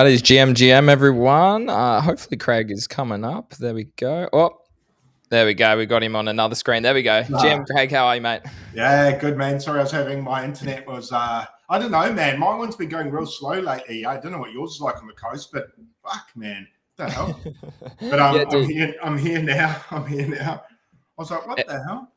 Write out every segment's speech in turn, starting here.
right, it's GM everyone. Hopefully Craig is coming up. There we go. Oh, there we go. We got him on another screen. There we go. GM Craig, how are you, mate? Yeah, good, man. Sorry, I was having my internet was I don't know, man. My one's been going real slow lately. I don't know what yours is like on the coast, but fuck, man, what the hell? But I'm here now. I was like, what the hell?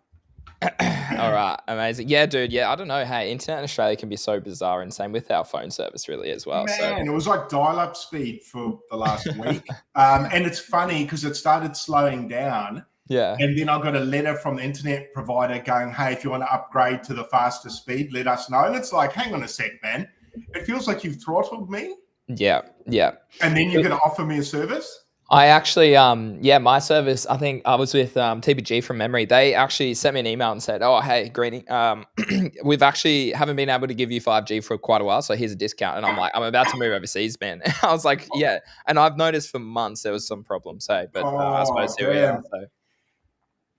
All right, amazing. Yeah, dude. Yeah, I don't know. Hey, internet in Australia can be so bizarre, and same with our phone service, really, as well. Man, it was like dial-up speed for the last week, and it's funny because it started slowing down. Yeah. And then I got a letter from the internet provider going, hey, if you want to upgrade to the faster speed, let us know. And it's like, hang on a sec, man. It feels like you've throttled me. Yeah. And then you're going to offer me a service? I actually, my service, I think I was with TPG from memory. They actually sent me an email and said, oh, hey, greeting. We've actually haven't been able to give you 5G for quite a while. So here's a discount. And I'm like, I'm about to move overseas, man. I was like, yeah. And I've noticed for months there was some problems. So, but I suppose here we are. So.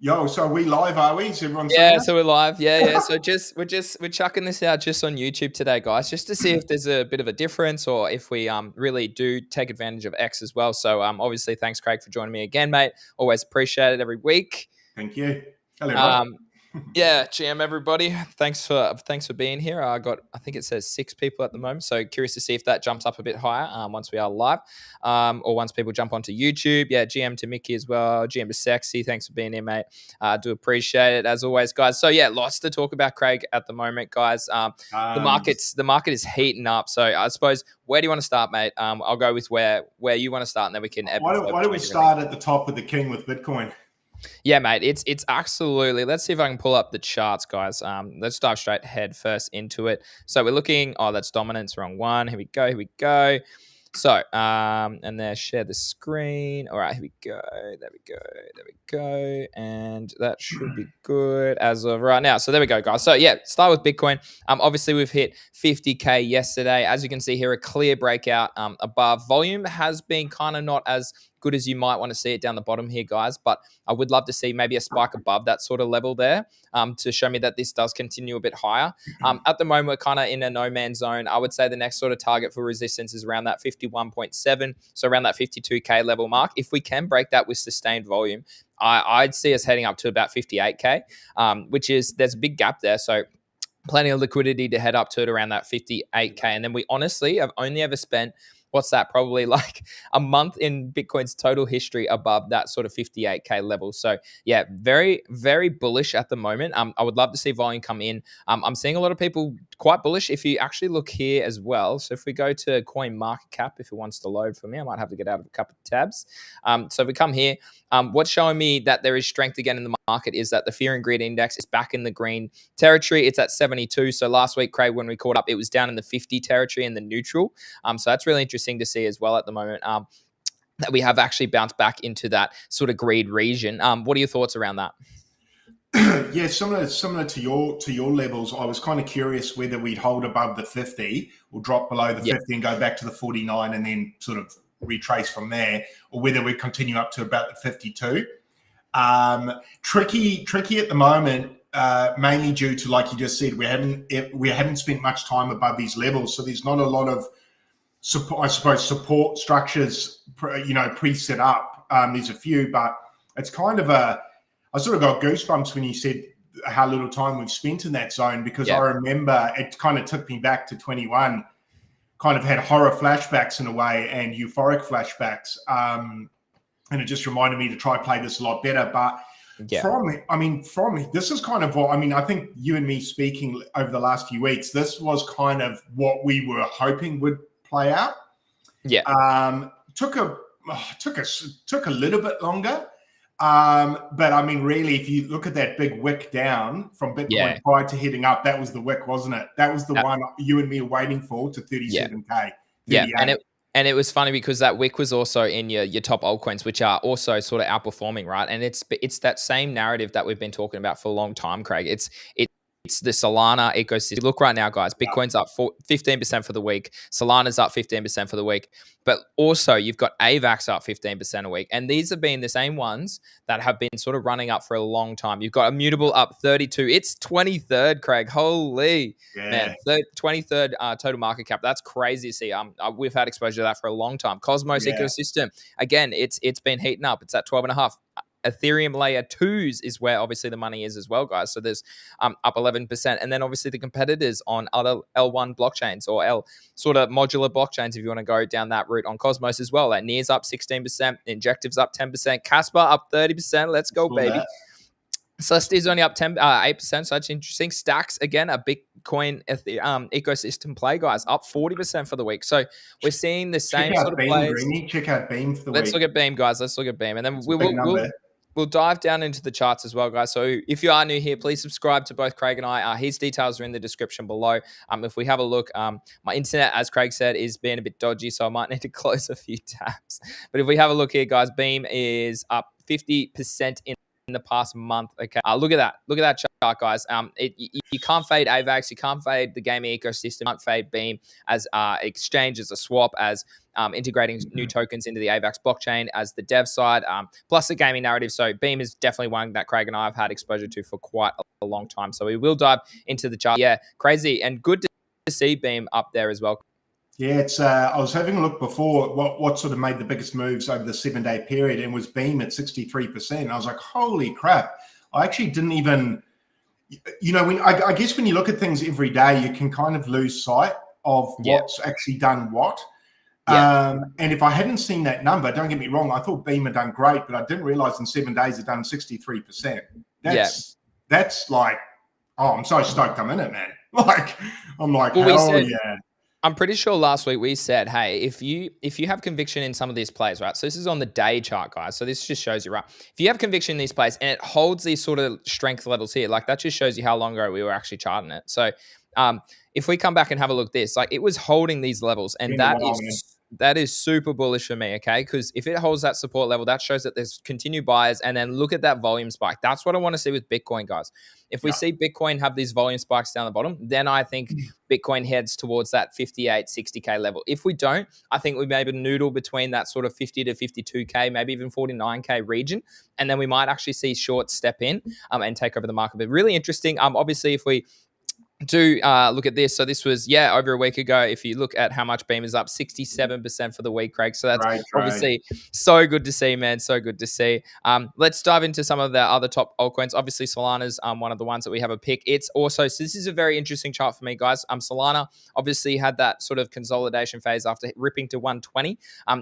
Yo, so are we live, are we? Is everyone so we're live. Yeah. So we're chucking this out just on YouTube today, guys, just to see if there's a bit of a difference or if we really do take advantage of X as well. So obviously, thanks, Craig, for joining me again, mate. Always appreciate it every week. Thank you. Hello, Rob. Yeah, GM everybody. Thanks for being here. I think it says 6 people at the moment. So curious to see if that jumps up a bit higher once we are live, or once people jump onto YouTube. Yeah, GM to Mickey as well. GM to Sexy. Thanks for being here, mate. I do appreciate it as always, guys. So yeah, lots to talk about, Craig, at the moment, guys. The market is heating up. So I suppose, where do you want to start, mate? I'll go with where you want to start, and then we can. Why don't we start at the top with the king with Bitcoin? Yeah, mate, it's absolutely. Let's see if I can pull up the charts, guys. Let's dive straight head first into it. So we're looking. Oh, that's dominance, wrong one. Here we go. So, and then share the screen. All right, here we go. There we go. And that should be good as of right now. So there we go, guys. So yeah, start with Bitcoin. Obviously we've hit 50K yesterday. As you can see here, a clear breakout above. Volume has been kind of not as good as you might want to see it down the bottom here, guys. But I would love to see maybe a spike above that sort of level there to show me that this does continue a bit higher. At the moment, we're kind of in a no man's zone. I would say the next sort of target for resistance is around that 51.7, so around that 52K level mark. If we can break that with sustained volume, I'd see us heading up to about 58K, which is, there's a big gap there. So plenty of liquidity to head up to it around that 58K. And then we honestly have only ever spent, what's that, probably like a month in Bitcoin's total history above that sort of 58K level. So yeah, very, very bullish at the moment. I would love to see volume come in. I'm seeing a lot of people quite bullish. If you actually look here as well, so if we go to Coinmarketcap, if it wants to load for me, I might have to get out of a couple of tabs. So if we come here, what's showing me that there is strength again in the market is that the fear and greed index is back in the green territory. It's at 72. So last week, Craig, when we caught up, it was down in the 50 territory in the neutral. So that's really interesting to see as well at the moment, that we have actually bounced back into that sort of greed region. What are your thoughts around that? Yeah, similar to your levels. I was kind of curious whether we'd hold above the 50 or drop below the 50 and go back to the 49 and then sort of retrace from there, or whether we continue up to about the 52. Tricky at the moment, mainly due to, like you just said, we haven't spent much time above these levels, so there's not a lot of support structures, pre-set up. There's a few, but it's kind of I sort of got goosebumps when you said how little time we've spent in that zone, because I remember it kind of took me back to 21, kind of had horror flashbacks in a way and euphoric flashbacks. And it just reminded me to try play this a lot better. But from this is kind of what, I think you and me speaking over the last few weeks, this was kind of what we were hoping would play out. Yeah. Took a little bit longer. But really, if you look at that big wick down from Bitcoin prior to heading up, that was the wick, wasn't it? That was the one you and me are waiting for, to 37K. Yeah, and it was funny because that wick was also in your top altcoins, which are also sort of outperforming, right? And it's that same narrative that we've been talking about for a long time, Craig. It's It's the Solana ecosystem. Look right now, guys. Bitcoin's up 15% for the week. Solana's up 15% for the week. But also, you've got AVAX up 15% a week. And these have been the same ones that have been sort of running up for a long time. You've got Immutable up 32. It's 23rd, Craig. Holy man. 23rd total market cap. That's crazy to see. We've had exposure to that for a long time. Cosmos ecosystem. Again, it's been heating up. It's at 12.5. Ethereum layer 2s is where obviously the money is as well, guys. So there's up 11%. And then obviously the competitors on other L1 blockchains or L sort of modular blockchains, if you want to go down that route on Cosmos as well. Like Near's up 16%, Injective's up 10%, Casper up 30%. Let's go, baby. Celestia's only up 8%, so that's interesting. Stacks, again, a Bitcoin ecosystem play, guys, up 40% for the week. So we're seeing the same sort of plays. Check out Beam for the week. Let's look at Beam, guys. Let's look at Beam. And then we'll dive down into the charts as well, guys. So if you are new here, please subscribe to both Craig and I. His details are in the description below. If we have a look, my internet, as Craig said, is being a bit dodgy, so I might need to close a few tabs. But if we have a look here, guys, Beam is up 50% in the past month. Okay, look at that. Look at that chart, guys. You can't fade AVAX. You can't fade the gaming ecosystem. You can't fade Beam as exchange, as a swap, as integrating new tokens into the AVAX blockchain as the dev side, plus the gaming narrative. So Beam is definitely one that Craig and I have had exposure to for quite a long time. So we will dive into the chart. Yeah, crazy and good to see Beam up there as well. Yeah, it's. I was having a look before what sort of made the biggest moves over the 7-day period, and was Beam at 63%. I was like, holy crap! I actually didn't even, I guess when you look at things every day, you can kind of lose sight of what's actually done what. Yeah. And if I hadn't seen that number, don't get me wrong, I thought Beam had done great, but I didn't realize in 7 days it done 63%. That's like, oh, I'm so stoked I'm in it, man. I'm like, yeah. I'm pretty sure last week we said, hey, if you have conviction in some of these plays, right? So this is on the day chart, guys. So this just shows you, right? If you have conviction in these plays and it holds these sort of strength levels here, like that just shows you how long ago we were actually charting it. So if we come back and have a look at this, like it was holding these levels, and that is super bullish for me, okay? Because if it holds that support level, that shows that there's continued buyers, and then look at that volume spike. That's what I want to see with Bitcoin, guys. If we see Bitcoin have these volume spikes down the bottom, then I think Bitcoin heads towards that 58, 60K level. If we don't, I think we maybe noodle between that sort of 50 to 52K, maybe even 49K region, and then we might actually see shorts step in and take over the market. But really interesting. Obviously, if we do look at this. So this was, over a week ago. If you look at how much Beam is up, 67% for the week, Craig. So that's obviously so good to see, man. So good to see. Let's dive into some of the other top altcoins. Obviously, Solana's one of the ones that we have a pick. It's also, so this is a very interesting chart for me, guys. Solana obviously had that sort of consolidation phase after ripping to 120.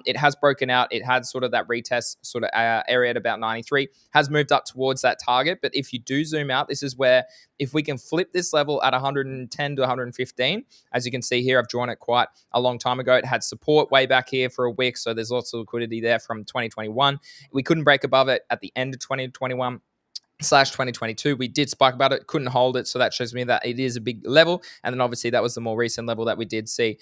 It has broken out. It had sort of that retest sort of area at about 93, has moved up towards that target. But if you do zoom out, this is where, if we can flip this level at 110 to 115, as you can see here, I've drawn it quite a long time ago. It had support way back here for a week, so there's lots of liquidity there from 2021. We couldn't break above it at the end of 2021. /2022, we did spike about it, couldn't hold it, so that shows me that it is a big level. And then obviously that was the more recent level that we did see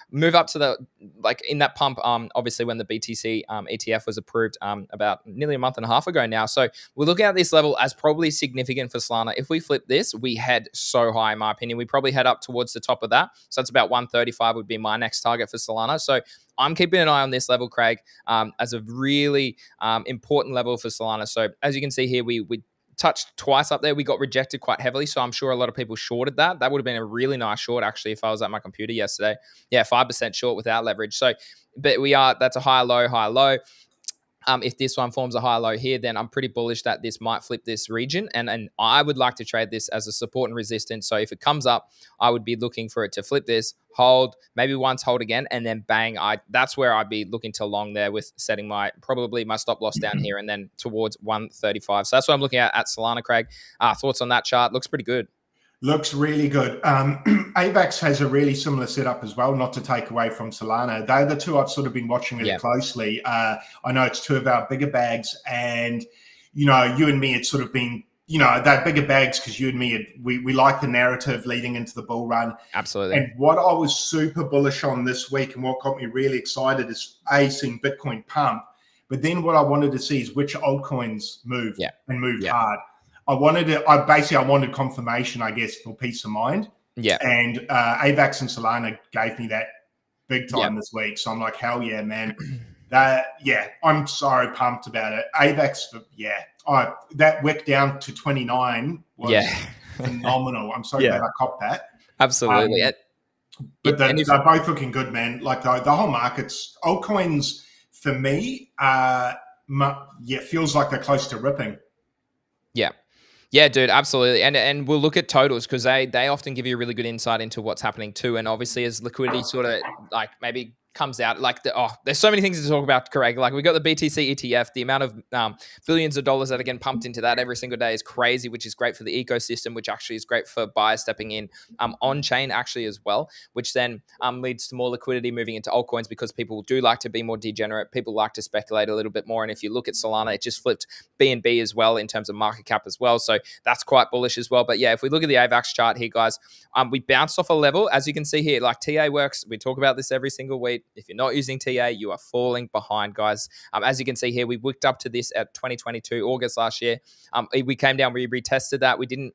move up to the, like in that pump, obviously when the BTC ETF was approved about nearly a month and a half ago now. So we're looking at this level as probably significant for Solana. If we flip this, we head so high, in my opinion. We probably head up towards the top of that, so it's about 135 would be my next target for Solana. So I'm keeping an eye on this level, Craig, as a really important level for Solana. So as you can see here, we touched twice up there. We got rejected quite heavily, so I'm sure a lot of people shorted that. That would have been a really nice short, actually, if I was at my computer yesterday. Yeah, 5% short without leverage. So, but that's a high, low, high, low. If this one forms a high low here, then I'm pretty bullish that this might flip this region. And I would like to trade this as a support and resistance. So if it comes up, I would be looking for it to flip this, hold, maybe once hold again, and then bang. That's where I'd be looking to long there with setting probably my stop loss down here and then towards 135. So that's what I'm looking at Solana, Craig. Thoughts on that chart? Looks pretty good. Looks really good. AVAX has a really similar setup as well, not to take away from Solana. They're the two I've sort of been watching really closely. I know it's two of our bigger bags, and, you and me, it's sort of been, they're bigger bags because you and me, we like the narrative leading into the bull run. Absolutely. And what I was super bullish on this week and what got me really excited is seeing Bitcoin pump. But then what I wanted to see is which altcoins move and move hard. I wanted confirmation, I guess, for peace of mind. Yeah. And AVAX and Solana gave me that big time Yeah. this week. So I'm like, hell yeah, man. I'm so pumped about it. AVAX, that wick down to 29 was phenomenal. I'm so glad I copped that. Absolutely. But they're both looking good, man. Like the whole market's altcoins for me, feels like they're close to ripping. Yeah. Yeah, dude, absolutely. And we'll look at totals because they often give you a really good insight into what's happening too. And obviously as liquidity sort of like maybe comes out, like there's so many things to talk about, Craig. Like we got the BTC ETF, the amount of billions of dollars that are getting pumped into that every single day is crazy, which is great for the ecosystem, which actually is great for buyers stepping in on chain actually as well, which then leads to more liquidity moving into altcoins because people do like to be more degenerate. People like to speculate a little bit more. And if you look at Solana, it just flipped BNB as well in terms of market cap as well. So that's quite bullish as well. But yeah, if we look at the AVAX chart here, guys, we bounced off a level, as you can see here, like TA works. We talk about this every single week. If you're not using TA, you are falling behind, guys. As you can see here, we wicked up to this at 2022, August last year. We came down, we retested that. We didn't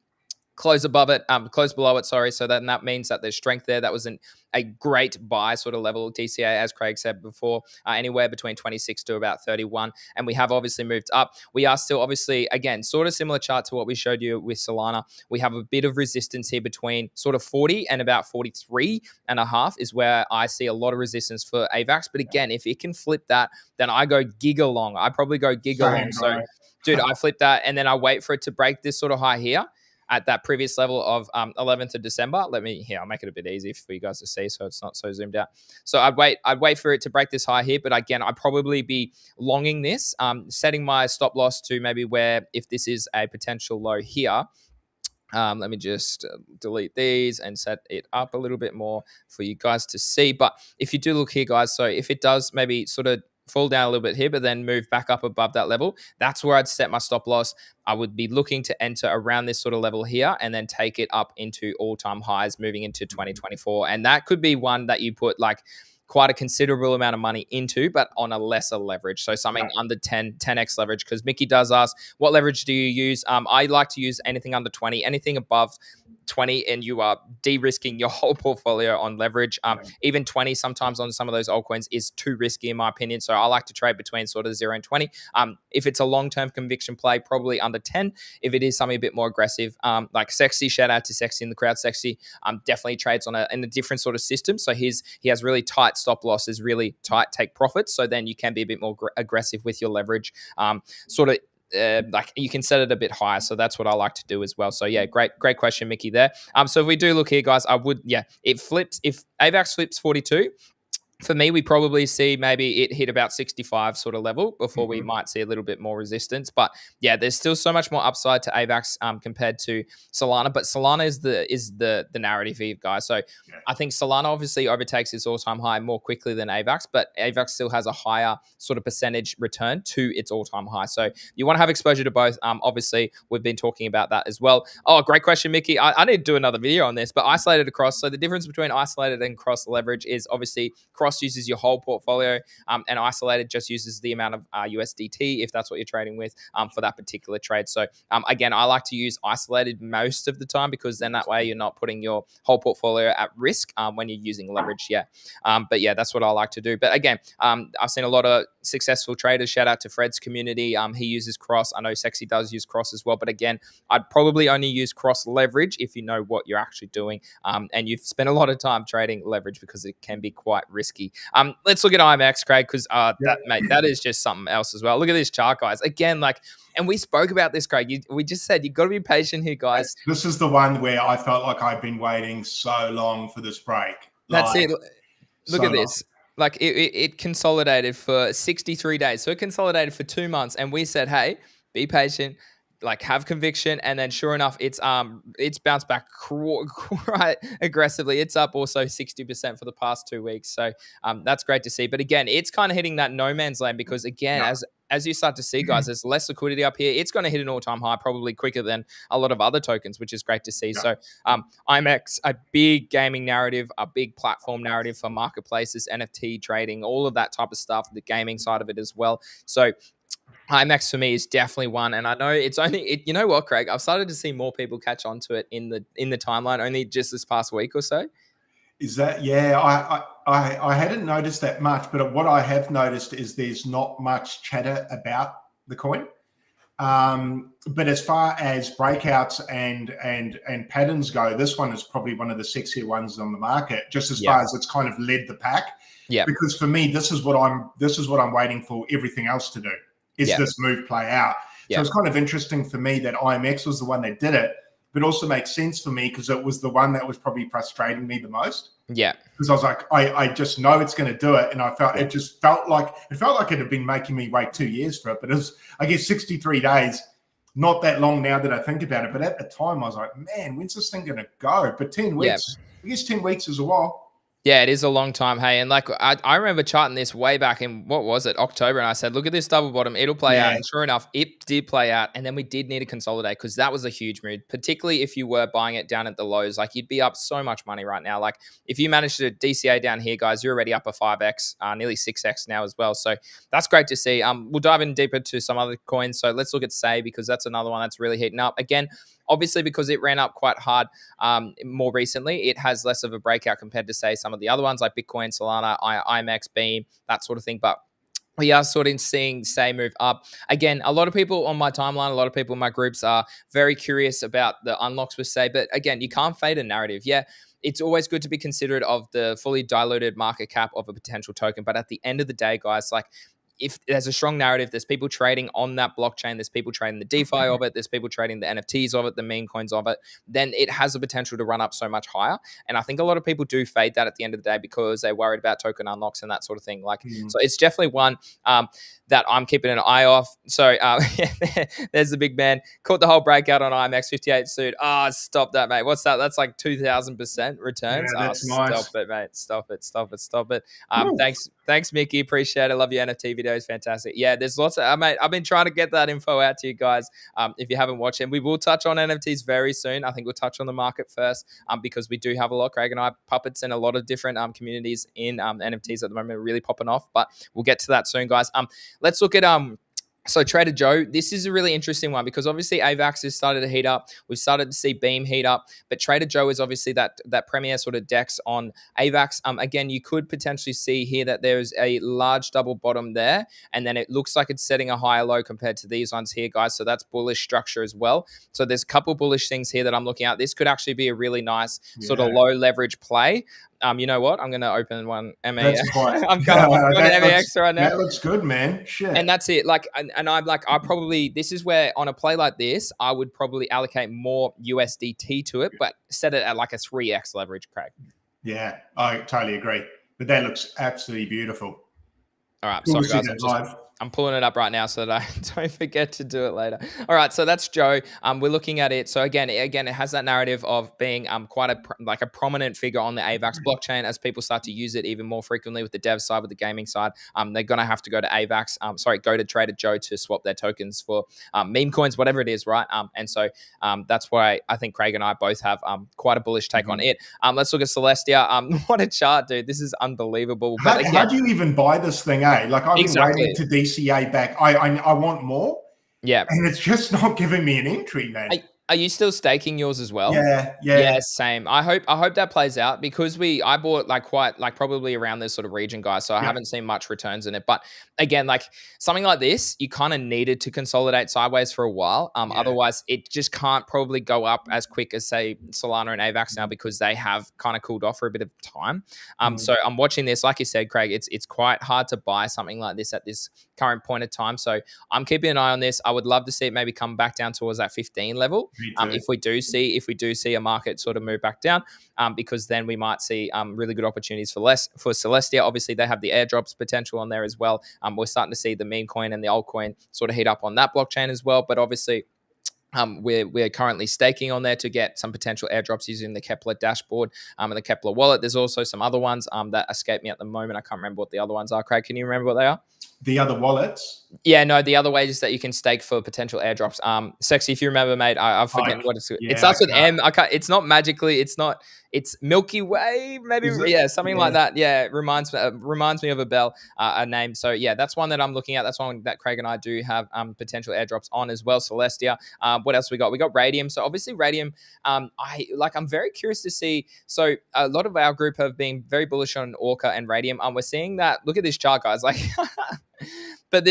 close below it, sorry. So then that means that there's strength there. That was a great buy sort of level. DCA, as Craig said before, anywhere between 26 to about 31. And we have obviously moved up. We are still obviously, again, sort of similar chart to what we showed you with Solana. We have a bit of resistance here between sort of 40 and about 43 and a half is where I see a lot of resistance for AVAX. But again, if it can flip that, then I go giga long. I probably go giga long. So, dude, I flip that and then I wait for it to break this sort of high here at that previous level of 11th of December. I'll make it a bit easy for you guys to see so it's not so zoomed out. So I'd wait for it to break this high here, but again, I'd probably be longing this, setting my stop loss to maybe where if this is a potential low here, let me just delete these and set it up a little bit more for you guys to see. But if you do look here, guys, so if it does maybe sort of fall down a little bit here, but then move back up above that level, that's where I'd set my stop loss. I would be looking to enter around this sort of level here and then take it up into all-time highs moving into 2024. And that could be one that you put like quite a considerable amount of money into, but on a lesser leverage. So something under 10x leverage, because Mickey does ask, what leverage do you use? I like to use anything under 20, anything above 20, and you are de-risking your whole portfolio on leverage. Even 20 sometimes on some of those altcoins is too risky in my opinion. So I like to trade between sort of 0 and 20. If it's a long-term conviction play, probably under 10. If it is something a bit more aggressive, like Sexy, shout out to Sexy in the crowd. Sexy definitely trades in a different sort of system. So he has really tight stop losses, really tight take profits. So then you can be a bit more aggressive with your leverage. Like you can set it a bit higher. So that's what I like to do as well. So yeah, great question, Mickey there. So if we do look here, guys, it flips. If AVAX flips 42, for me, we probably see maybe it hit about 65 sort of level before we might see a little bit more resistance. But yeah, there's still so much more upside to AVAX compared to Solana. But Solana is the narrative here, guys. So I think Solana obviously overtakes its all-time high more quickly than AVAX, but AVAX still has a higher sort of percentage return to its all-time high. So you want to have exposure to both. Obviously, we've been talking about that as well. Oh, great question, Mickey. I need to do another video on this, but isolated across. So the difference between isolated and cross leverage is obviously cross uses your whole portfolio, and isolated just uses the amount of USDT if that's what you're trading with for that particular trade. So again, I like to use isolated most of the time because then that way you're not putting your whole portfolio at risk when you're using leverage. But yeah, that's what I like to do. But again, I've seen a lot of successful traders. Shout out to Fred's community. He uses cross. I know Sexy does use cross as well. But again, I'd probably only use cross leverage if you know what you're actually doing and you've spent a lot of time trading leverage because it can be quite risky. Let's look at IMX, Craig, because that is just something else as well. Look at this chart, guys. Again, and we spoke about this, Craig. We just said you've got to be patient here, guys. This is the one where I felt like I've been waiting so long for this break. That's it. Look at this. Like it consolidated for 63 days. So it consolidated for 2 months, and we said, hey, be patient. Like have conviction, and then sure enough, it's bounced back quite aggressively. It's up also 60% for the past 2 weeks, so that's great to see. But again, it's kind of hitting that no man's land because again, as you start to see, guys, there's less liquidity up here. It's going to hit an all-time high probably quicker than a lot of other tokens, which is great to see. So IMX, a big gaming narrative, a big platform narrative for marketplaces, NFT trading, all of that type of stuff, the gaming side of it as well. So IMAX for me is definitely one, and I know it's only. You know what, Craig? I've started to see more people catch on to it in the timeline only just this past week or so. Is that, yeah, I hadn't noticed that much, but what I have noticed is there's not much chatter about the coin. But as far as breakouts and patterns go, this one is probably one of the sexier ones on the market, just as far as it's kind of led the pack. Yeah. Because for me, this is what I'm waiting for everything else to do, is this move play out. So it's kind of interesting for me that IMX was the one that did it, but also makes sense for me because it was the one that was probably frustrating me the most. Yeah. Because I was like, I just know it's going to do it. And I felt, it felt like it had been making me wait 2 years for it. But it was, I guess, 63 days, not that long now that I think about it. But at the time I was like, man, when's this thing going to go? But 10 weeks, I guess 10 weeks is a while. Yeah, it is a long time, hey. And like I remember charting this way back in, what was it, October, and I said, look at this double bottom, it'll play out. And sure enough, it did play out. And then we did need to consolidate because that was a huge move, particularly if you were buying it down at the lows. Like you'd be up so much money right now. Like if you managed to DCA down here, guys, you're already up a 5x, nearly 6x now as well. So that's great to see. We'll dive in deeper to some other coins. So let's look at Say, because that's another one that's really heating up. Again, obviously, because it ran up quite hard more recently, it has less of a breakout compared to, say, some of the other ones like Bitcoin, Solana, IMX, Beam, that sort of thing. But we are sort of seeing Say move up. Again, a lot of people on my timeline, a lot of people in my groups are very curious about the unlocks with Say. But again, you can't fade a narrative. Yeah, it's always good to be considerate of the fully diluted market cap of a potential token. But at the end of the day, guys, like, if there's a strong narrative, there's people trading on that blockchain, there's people trading the DeFi of it, there's people trading the NFTs of it, the meme coins of it, then it has the potential to run up so much higher. And I think a lot of people do fade that at the end of the day because they're worried about token unlocks and that sort of thing. Like, so it's definitely one that I'm keeping an eye off. So there's the big man. Caught the whole breakout on IMX 58 suit. Stop that, mate. What's that? That's like 2,000% returns. Yeah, that's nice. Stop it, mate. Stop it. Thanks, Mickey. Appreciate it. Love your NFT videos. Fantastic. Yeah, there's lots of, mate, I've been trying to get that info out to you guys. If you haven't watched it, we will touch on NFTs very soon. I think we'll touch on the market first because we do have a lot. Craig and I, puppets and a lot of different communities in NFTs at the moment are really popping off, but we'll get to that soon, guys. Let's look at so Trader Joe, this is a really interesting one because obviously AVAX has started to heat up. We've started to see Beam heat up, but Trader Joe is obviously that premier sort of DEX on AVAX. Again, you could potentially see here that there's a large double bottom there, and then it looks like it's setting a higher low compared to these ones here, guys. So that's bullish structure as well. So there's a couple bullish things here that I'm looking at. This could actually be a really nice sort of low leverage play. You know what? I'm going to open one MEX. I'm going MEX right now. That looks good, man. Shit. And that's it. Like, and I'm like, this is where on a play like this, I would probably allocate more USDT to it, but set it at like a 3x leverage, Craig. Yeah, I totally agree. But that looks absolutely beautiful. All right. Sorry, guys. I'm pulling it up right now so that I don't forget to do it later. All right, so that's Joe. We're looking at it. So again, it has that narrative of being quite a prominent figure on the AVAX blockchain as people start to use it even more frequently with the dev side, with the gaming side. They're going to have to go to AVAX. Go to Trader Joe to swap their tokens for meme coins, whatever it is, right? And so that's why I think Craig and I both have quite a bullish take on it. Let's look at Celestia. What a chart, dude. This is unbelievable. But how do you even buy this thing, eh? Like, I've been waiting to DCA back. I want more. Yeah. And it's just not giving me an entry, man. Are you still staking yours as well? Yeah, same. I hope that plays out because I bought probably around this sort of region, guys. So I haven't seen much returns in it. But again, like something like this, you kind of needed to consolidate sideways for a while. Otherwise, it just can't probably go up as quick as say Solana and AVAX now because they have kind of cooled off for a bit of time. So I'm watching this, like you said, Craig. It's quite hard to buy something like this at this current point of time. So I'm keeping an eye on this. I would love to see it maybe come back down towards that 15 level. If we do see a market sort of move back down, because then we might see really good opportunities for Celestia. Obviously, they have the airdrops potential on there as well. We're starting to see the meme coin and the altcoin sort of heat up on that blockchain as well. But obviously, we're currently staking on there to get some potential airdrops using the Kepler dashboard and the Kepler wallet. There's also some other ones that escape me at the moment. I can't remember what the other ones are. Craig, can you remember what they are? The other wallets. Yeah, no, the other way is that you can stake for potential airdrops. Sexy, if you remember, mate, I'm forgetting what it's. Yeah, It starts with M. I can't. It's not magically. It's not. It's Milky Way, maybe. Yeah, something like that. Yeah, it reminds me of a bell, a name. So yeah, that's one that I'm looking at. That's one that Craig and I do have potential airdrops on as well. Celestia. What else we got? We got Radium. So obviously Radium. I'm very curious to see. So a lot of our group have been very bullish on Orca and Radium. We're seeing that. Look at this chart, guys. Like. But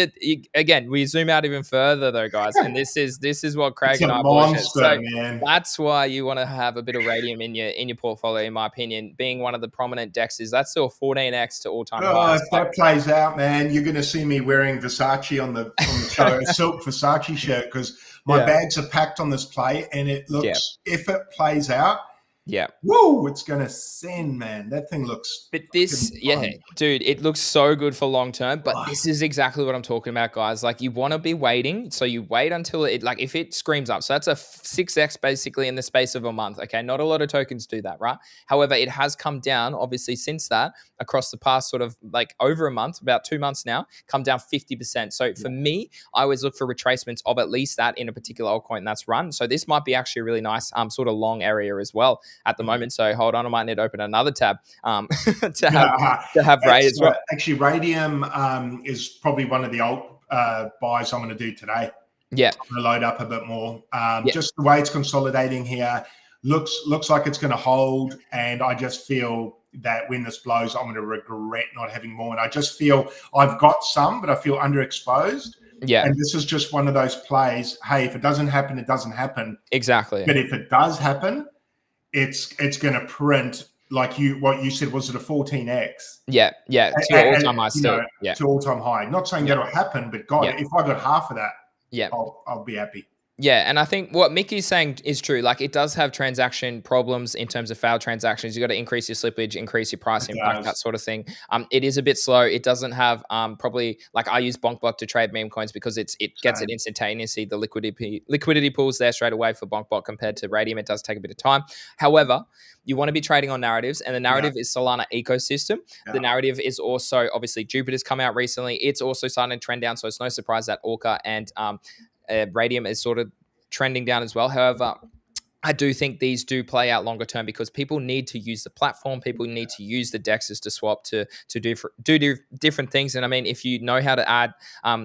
again, we zoom out even further, though, guys, and this is what Craig and I bullshit. So man. That's why you want to have a bit of Radium in your portfolio, in my opinion. Being one of the prominent dexes, that's still 14x to all time highs. If that plays out, man, you're going to see me wearing Versace on the show, a silk Versace shirt, because my bags are packed on this play, and it looks if it plays out. Yeah. Whoa, it's going to send, man. That thing looks... But this, dude, it looks so good for long term. But this is exactly what I'm talking about, guys. Like, you want to be waiting. So you wait until it, like, if it screams up. So that's a 6x basically in the space of a month. Okay. Not a lot of tokens do that, right? However, it has come down, obviously, since that across the past sort of like over a month, about 2 months now, come down 50%. So for me, I always look for retracements of at least that in a particular altcoin that's run. So this might be actually a really nice sort of long area as well at the moment. So hold on, I might need to open another tab to have Radium as well. Actually, Radium is probably one of the alt buys I'm going to do today. Yeah, I'm going to load up a bit more. Just the way it's consolidating here looks like it's going to hold, and I just feel that when this blows, I'm going to regret not having more. And I just feel I've got some, but I feel underexposed. Yeah, and this is just one of those plays. Hey, if it doesn't happen, it doesn't happen. Exactly. But if it does happen, it's going to print like what you said. Was it a 14x? Yeah, to all-time high still. To all-time high. Not saying that'll happen, but God, if I got half of that, I'll be happy. Yeah, and I think what Mickey's saying is true. Like, it does have transaction problems in terms of failed transactions. You got to increase your slippage, increase your price impact, that sort of thing. It is a bit slow. It doesn't have probably, like, I use Bonkbot to trade meme coins because it gets it instantaneously. The liquidity pools there straight away for Bonkbot compared to Radium. It does take a bit of time. However, you want to be trading on narratives, and the narrative is Solana ecosystem. The narrative is also, obviously, Jupiter's come out recently. It's also starting to trend down, so it's no surprise that Orca and Radium is sort of trending down as well. However, I do think these do play out longer term because people need to use the platform. People need to use the DEXs to swap to do different things. And I mean, if you know how to add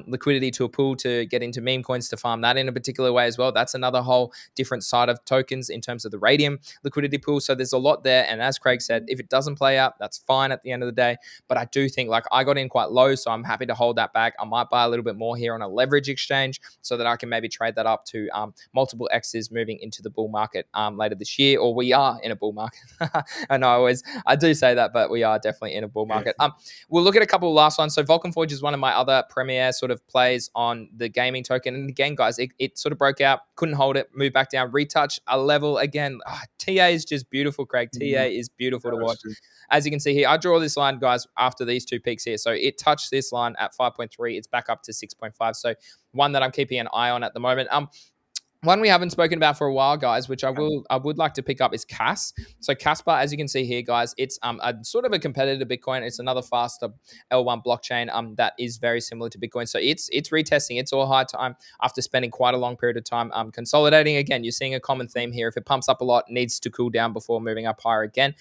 liquidity to a pool to get into meme coins to farm that in a particular way as well, that's another whole different side of tokens in terms of the Radium liquidity pool. So there's a lot there. And as Craig said, if it doesn't play out, that's fine at the end of the day. But I do think, like, I got in quite low, so I'm happy to hold that back. I might buy a little bit more here on a leverage exchange so that I can maybe trade that up to multiple X's moving into the bull market later this year, or we are in a bull market. And I do say that, but we are definitely in a bull market. We'll look at a couple of last ones. So Vulcan Forge is one of my other premier sort of plays on the gaming token. And again, guys, it sort of broke out, couldn't hold it, moved back down, retouch a level again. TA is just beautiful, Craig. TA is beautiful to watch. As you can see here, I draw this line, guys, after these two peaks here. So it touched this line at 5.3. It's back up to 6.5. So one that I'm keeping an eye on at the moment. One we haven't spoken about for a while, guys, which I would like to pick up is CAS. So Casper, as you can see here, guys, it's a sort of a competitor to Bitcoin. It's another faster L1 blockchain that is very similar to Bitcoin. So it's retesting its all-high time after spending quite a long period of time consolidating. Again, you're seeing a common theme here. If it pumps up a lot, it needs to cool down before moving up higher again.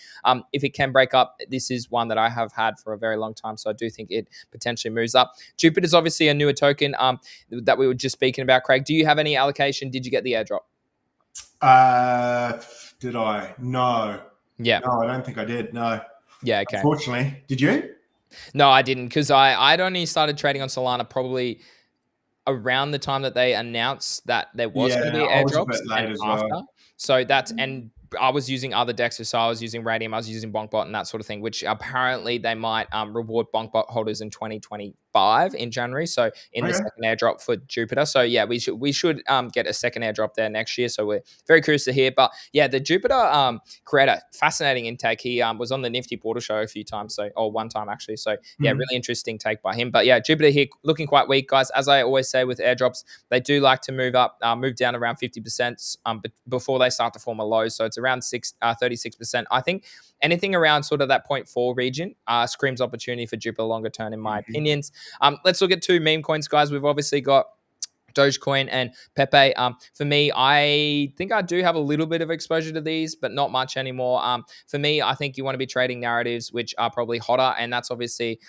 If it can break up, this is one that I have had for a very long time. So I do think it potentially moves up. Jupiter's obviously a newer token that we were just speaking about. Craig, do you have any allocation? Did you get the airdrop? Did I? No. Yeah. No, I don't think I did. No. Yeah. Okay. Unfortunately, did you? No, I didn't, because I'd only started trading on Solana probably around the time that they announced that there was going to be airdrops and after. Well. So and I was using other DEXs, so I was using Radium, I was using Bonkbot and that sort of thing, which apparently they might reward Bonkbot holders in 2025 in January. So in the second airdrop for Jupiter. So yeah, we should get a second airdrop there next year. So we're very curious to hear. But yeah, the Jupiter creator, fascinating intake. He was on the Nifty Portal show a few times, or one time actually. So yeah, really interesting take by him. But yeah, Jupiter here looking quite weak, guys. As I always say with airdrops, they do like to move down around 50% before they start to form a low. So it's around 36%. I think anything around sort of that 0.4 region screams opportunity for Jupiter longer term, in my opinions. Let's look at two meme coins, guys. We've obviously got Dogecoin and Pepe. For me, I think I do have a little bit of exposure to these, but not much anymore. For me, I think you want to be trading narratives which are probably hotter, and that's obviously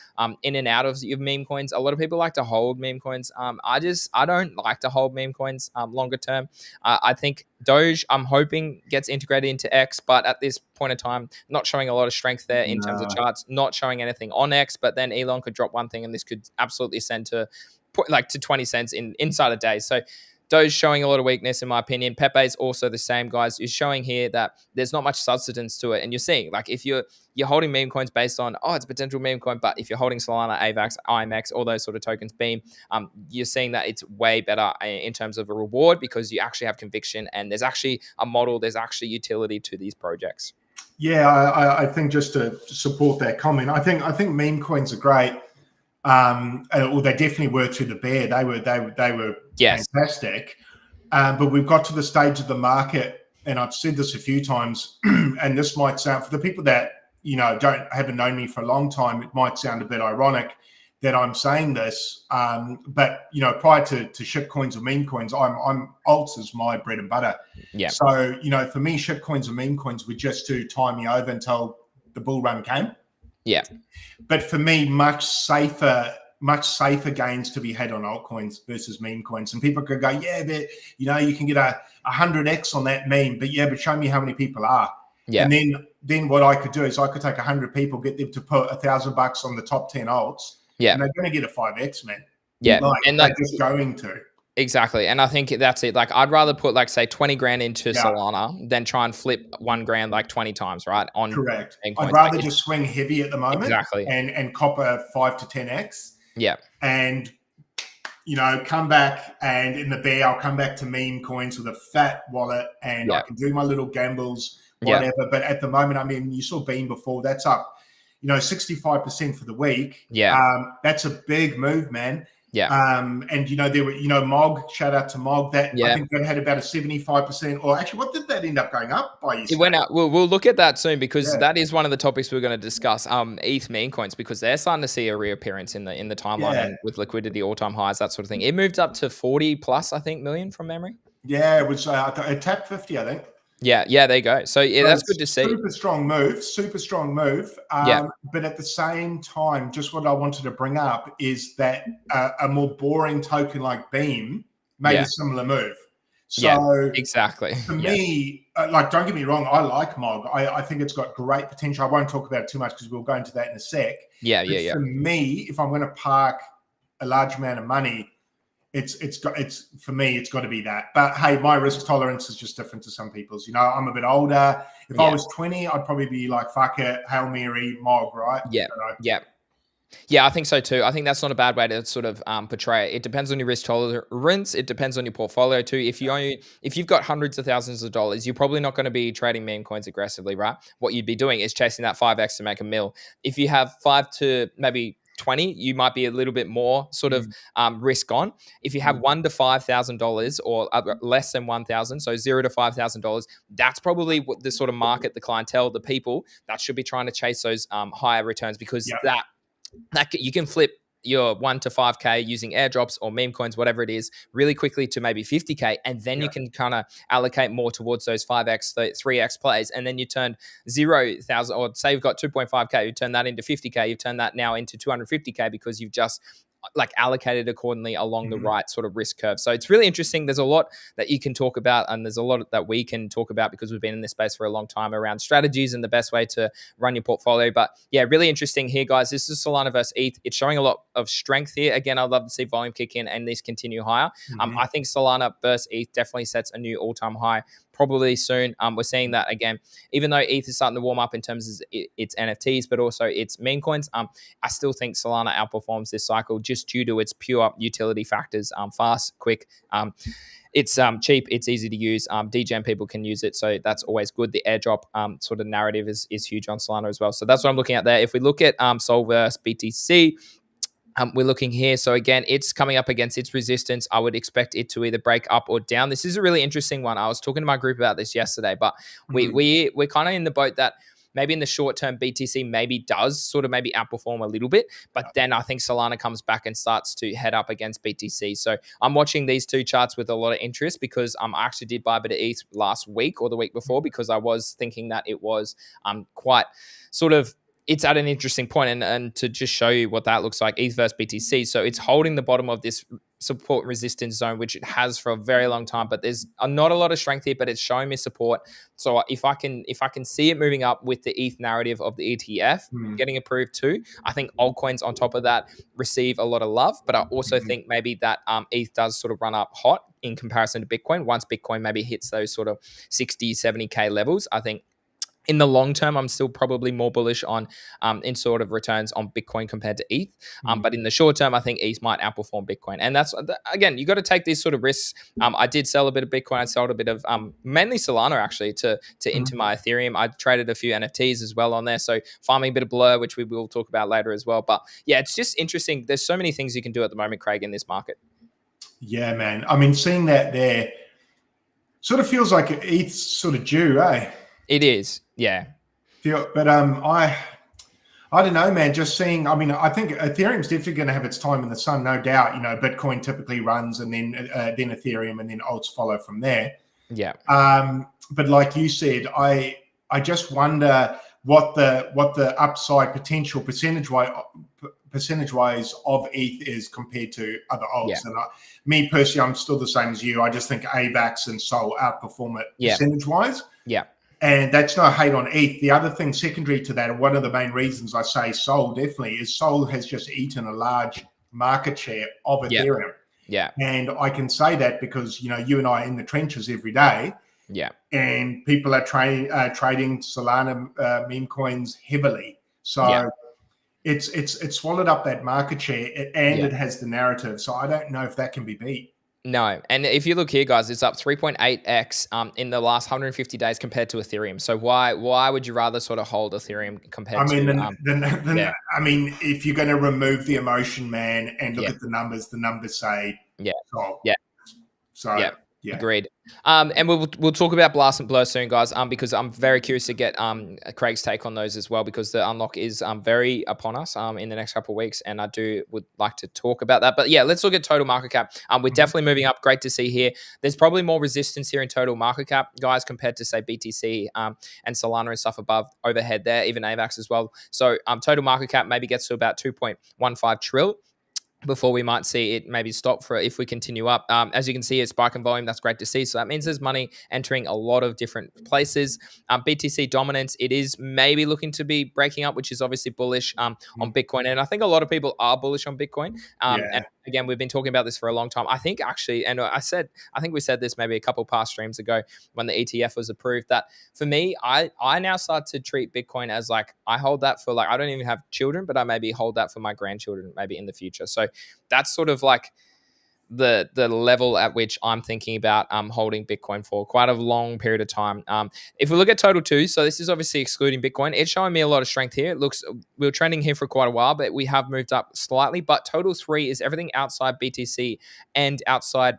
in and out of your meme coins. A lot of people like to hold meme coins. I don't like to hold meme coins longer term. I think Doge, I'm hoping, gets integrated into X, but at this point in time, not showing a lot of strength there in terms of charts, not showing anything on X, but then Elon could drop one thing and this could absolutely send to 20 cents inside a day. So Doge showing a lot of weakness, in my opinion. Pepe is also the same, guys. Is showing here that there's not much substance to it. And you're seeing, like, if you're holding meme coins based on, it's a potential meme coin, but if you're holding Solana, AVAX, IMX, all those sort of tokens, Beam, you're seeing that it's way better in terms of a reward because you actually have conviction and there's actually a model, there's actually utility to these projects. Yeah, I think just to support that comment, I think meme coins are great. Well, they definitely were to the bear. They were yes. fantastic. But we've got to the stage of the market, and I've said this a few times, and this might sound, for the people that haven't known me for a long time, it might sound a bit ironic that I'm saying this. But prior to shitcoins or meme coins, I'm alts is my bread and butter. Yeah. So for me, shitcoins or meme coins were just to tie me over until the bull run came. Yeah. But for me, much safer gains to be had on altcoins versus meme coins. And people could go, yeah, but you can get a 100x on that meme, but show me how many people are. Yeah. And then what I could do is I could take 100 people, get them to put $1,000 on the top 10 alts. Yeah. And they're going to get a 5x, man. Yeah. And they're just going to. Exactly. And I think that's it. Like, I'd rather put, like, say 20 grand into Solana than try and flip 1 grand like 20 times, right? Correct. I'd rather just swing heavy at the moment. Exactly. And cop a 5 to 10x. Yeah. And, come back, and in the bear, I'll come back to meme coins with a fat wallet, and I can do my little gambles, whatever. Yeah. But at the moment, I mean, you saw Beam before, that's up, 65% for the week. Yeah. That's a big move, man. Yeah. And there were, Mog, shout out to Mog, that I think that had about a 75%, or actually, what did that end up going up by? It went out. We'll look at that soon because that is one of the topics we're going to discuss. ETH Memecoins, because they're starting to see a reappearance in the timeline and with liquidity, all-time highs, that sort of thing. It moved up to 40 plus, I think, million from memory. Yeah, it was it tapped 50, I think. Yeah, there you go. So that's good to see. Super strong move. But at the same time, just what I wanted to bring up is that a more boring token like Beam made a similar move. So exactly. For me, don't get me wrong, I like Mog. I think it's got great potential. I won't talk about it too much because we'll go into that in a sec. Yeah. For me, if I'm going to park a large amount of money, for me, it's got to be that. But hey, my risk tolerance is just different to some people's. I'm a bit older. If I was 20, I'd probably be like, fuck it, Hail Mary, Mog, right? Yeah. Yeah, I think so too. I think that's not a bad way to sort of portray it. It depends on your risk tolerance. It depends on your portfolio too. If you've got hundreds of thousands of dollars, you're probably not going to be trading meme coins aggressively, right? What you'd be doing is chasing that 5x to make a mil. If you have 5 to maybe 20, you might be a little bit more sort of risk on. If you have $1,000 to $5,000 or less than 1,000, so $0 to $5,000, that's probably what the sort of market, the clientele, the people that should be trying to chase those higher returns, because that you can flip your 1 to 5K using airdrops or meme coins, whatever it is, really quickly to maybe 50K. And then you can kind of allocate more towards those 5X, 3X plays. And then you turn 0,000, or say you've got 2.5K, you turn that into 50K, you've turned that now into 250K because you've just allocated accordingly along the right sort of risk curve. So it's really interesting. There's a lot that you can talk about, and there's a lot that we can talk about because we've been in this space for a long time around strategies and the best way to run your portfolio. But yeah, really interesting here, guys. This is Solana versus ETH. It's showing a lot of strength here. Again, I'd love to see volume kick in and these continue higher. I think Solana versus ETH definitely sets a new all-time high probably soon. We're seeing that again, even though ETH is starting to warm up in terms of its NFTs, but also its meme coins. I still think Solana outperforms this cycle just due to its pure utility factors. Fast, quick. It's cheap. It's easy to use. DGen people can use it, so that's always good. The airdrop sort of narrative is huge on Solana as well. So that's what I'm looking at there. If we look at Sol versus BTC, we're looking here. So again, it's coming up against its resistance. I would expect it to either break up or down. This is a really interesting one. I was talking to my group about this yesterday, but we're kind of in the boat that maybe in the short term, BTC maybe does sort of maybe outperform a little bit, but then I think Solana comes back and starts to head up against BTC. So I'm watching these two charts with a lot of interest because I actually did buy a bit of ETH last week or the week before because I was thinking that it was quite sort of, it's at an interesting point. And to just show you what that looks like, ETH versus BTC. So it's holding the bottom of this support resistance zone, which it has for a very long time, but there's not a lot of strength here, but it's showing me support. So if I can see it moving up with the ETH narrative of the ETF getting approved too, I think altcoins on top of that receive a lot of love. But I also think maybe that ETH does sort of run up hot in comparison to Bitcoin. Once Bitcoin maybe hits those sort of 60, 70K levels, I think in the long term, I'm still probably more bullish on in sort of returns on Bitcoin compared to ETH. But in the short term, I think ETH might outperform Bitcoin. And that's, again, you got to take these sort of risks. I did sell a bit of Bitcoin. I sold a bit of mainly Solana actually to into my Ethereum. I traded a few NFTs as well on there. So farming a bit of Blur, which we will talk about later as well. But yeah, it's just interesting. There's so many things you can do at the moment, Craig, in this market. Yeah, man. I mean, seeing that there sort of feels like ETH's sort of due, eh? It is, yeah. But I don't know, man. Just seeing, I mean, I think Ethereum's definitely going to have its time in the sun, no doubt. You know, Bitcoin typically runs, and then Ethereum, and then alts follow from there. Yeah. But like you said, I just wonder what the upside potential percentage wise of ETH is compared to other alts. Yeah. And me personally, I'm still the same as you. I just think AVAX and Sol outperform it percentage wise. Yeah. And that's no hate on ETH. The other thing secondary to that, and one of the main reasons I say Sol definitely, is Sol has just eaten a large market share of Ethereum. Yeah. And I can say that because, you know, you and I are in the trenches every day. Yeah. And people are trading Solana meme coins heavily. So it's swallowed up that market share, and it has the narrative. So I don't know if that can be beat. No. And if you look here, guys, it's up 3.8x in the last 150 days compared to Ethereum. So why would you rather sort of hold Ethereum compared to... I mean, if you're going to remove the emotion, man, and look at the numbers say... Agreed. And we'll talk about Blast and Blur soon, guys, because I'm very curious to get Craig's take on those as well, because the unlock is very upon us in the next couple of weeks, and I would like to talk about that. But yeah, let's look at total market cap. We're definitely moving up. Great to see here. There's probably more resistance here in total market cap, guys, compared to say BTC and Solana and stuff above overhead there, even AVAX as well. So total market cap maybe gets to about 2.15 trillion. Before we might see it maybe stop for if we continue up. As you can see, it's spike in volume. That's great to see. So that means there's money entering a lot of different places. BTC dominance, it is maybe looking to be breaking up, which is obviously bullish on Bitcoin. And I think a lot of people are bullish on Bitcoin. And again, we've been talking about this for a long time. I think actually, and I think we said this maybe a couple past streams ago when the ETF was approved, that for me, I now start to treat Bitcoin as like, I hold that for like, I don't even have children, but I maybe hold that for my grandchildren maybe in the future. So that's sort of like the level at which I'm thinking about holding Bitcoin for quite a long period of time. If we look at total 2, so this is obviously excluding Bitcoin, it's showing me a lot of strength here. It looks, we were trending here for quite a while, but we have moved up slightly. But total 3 is everything outside BTC and outside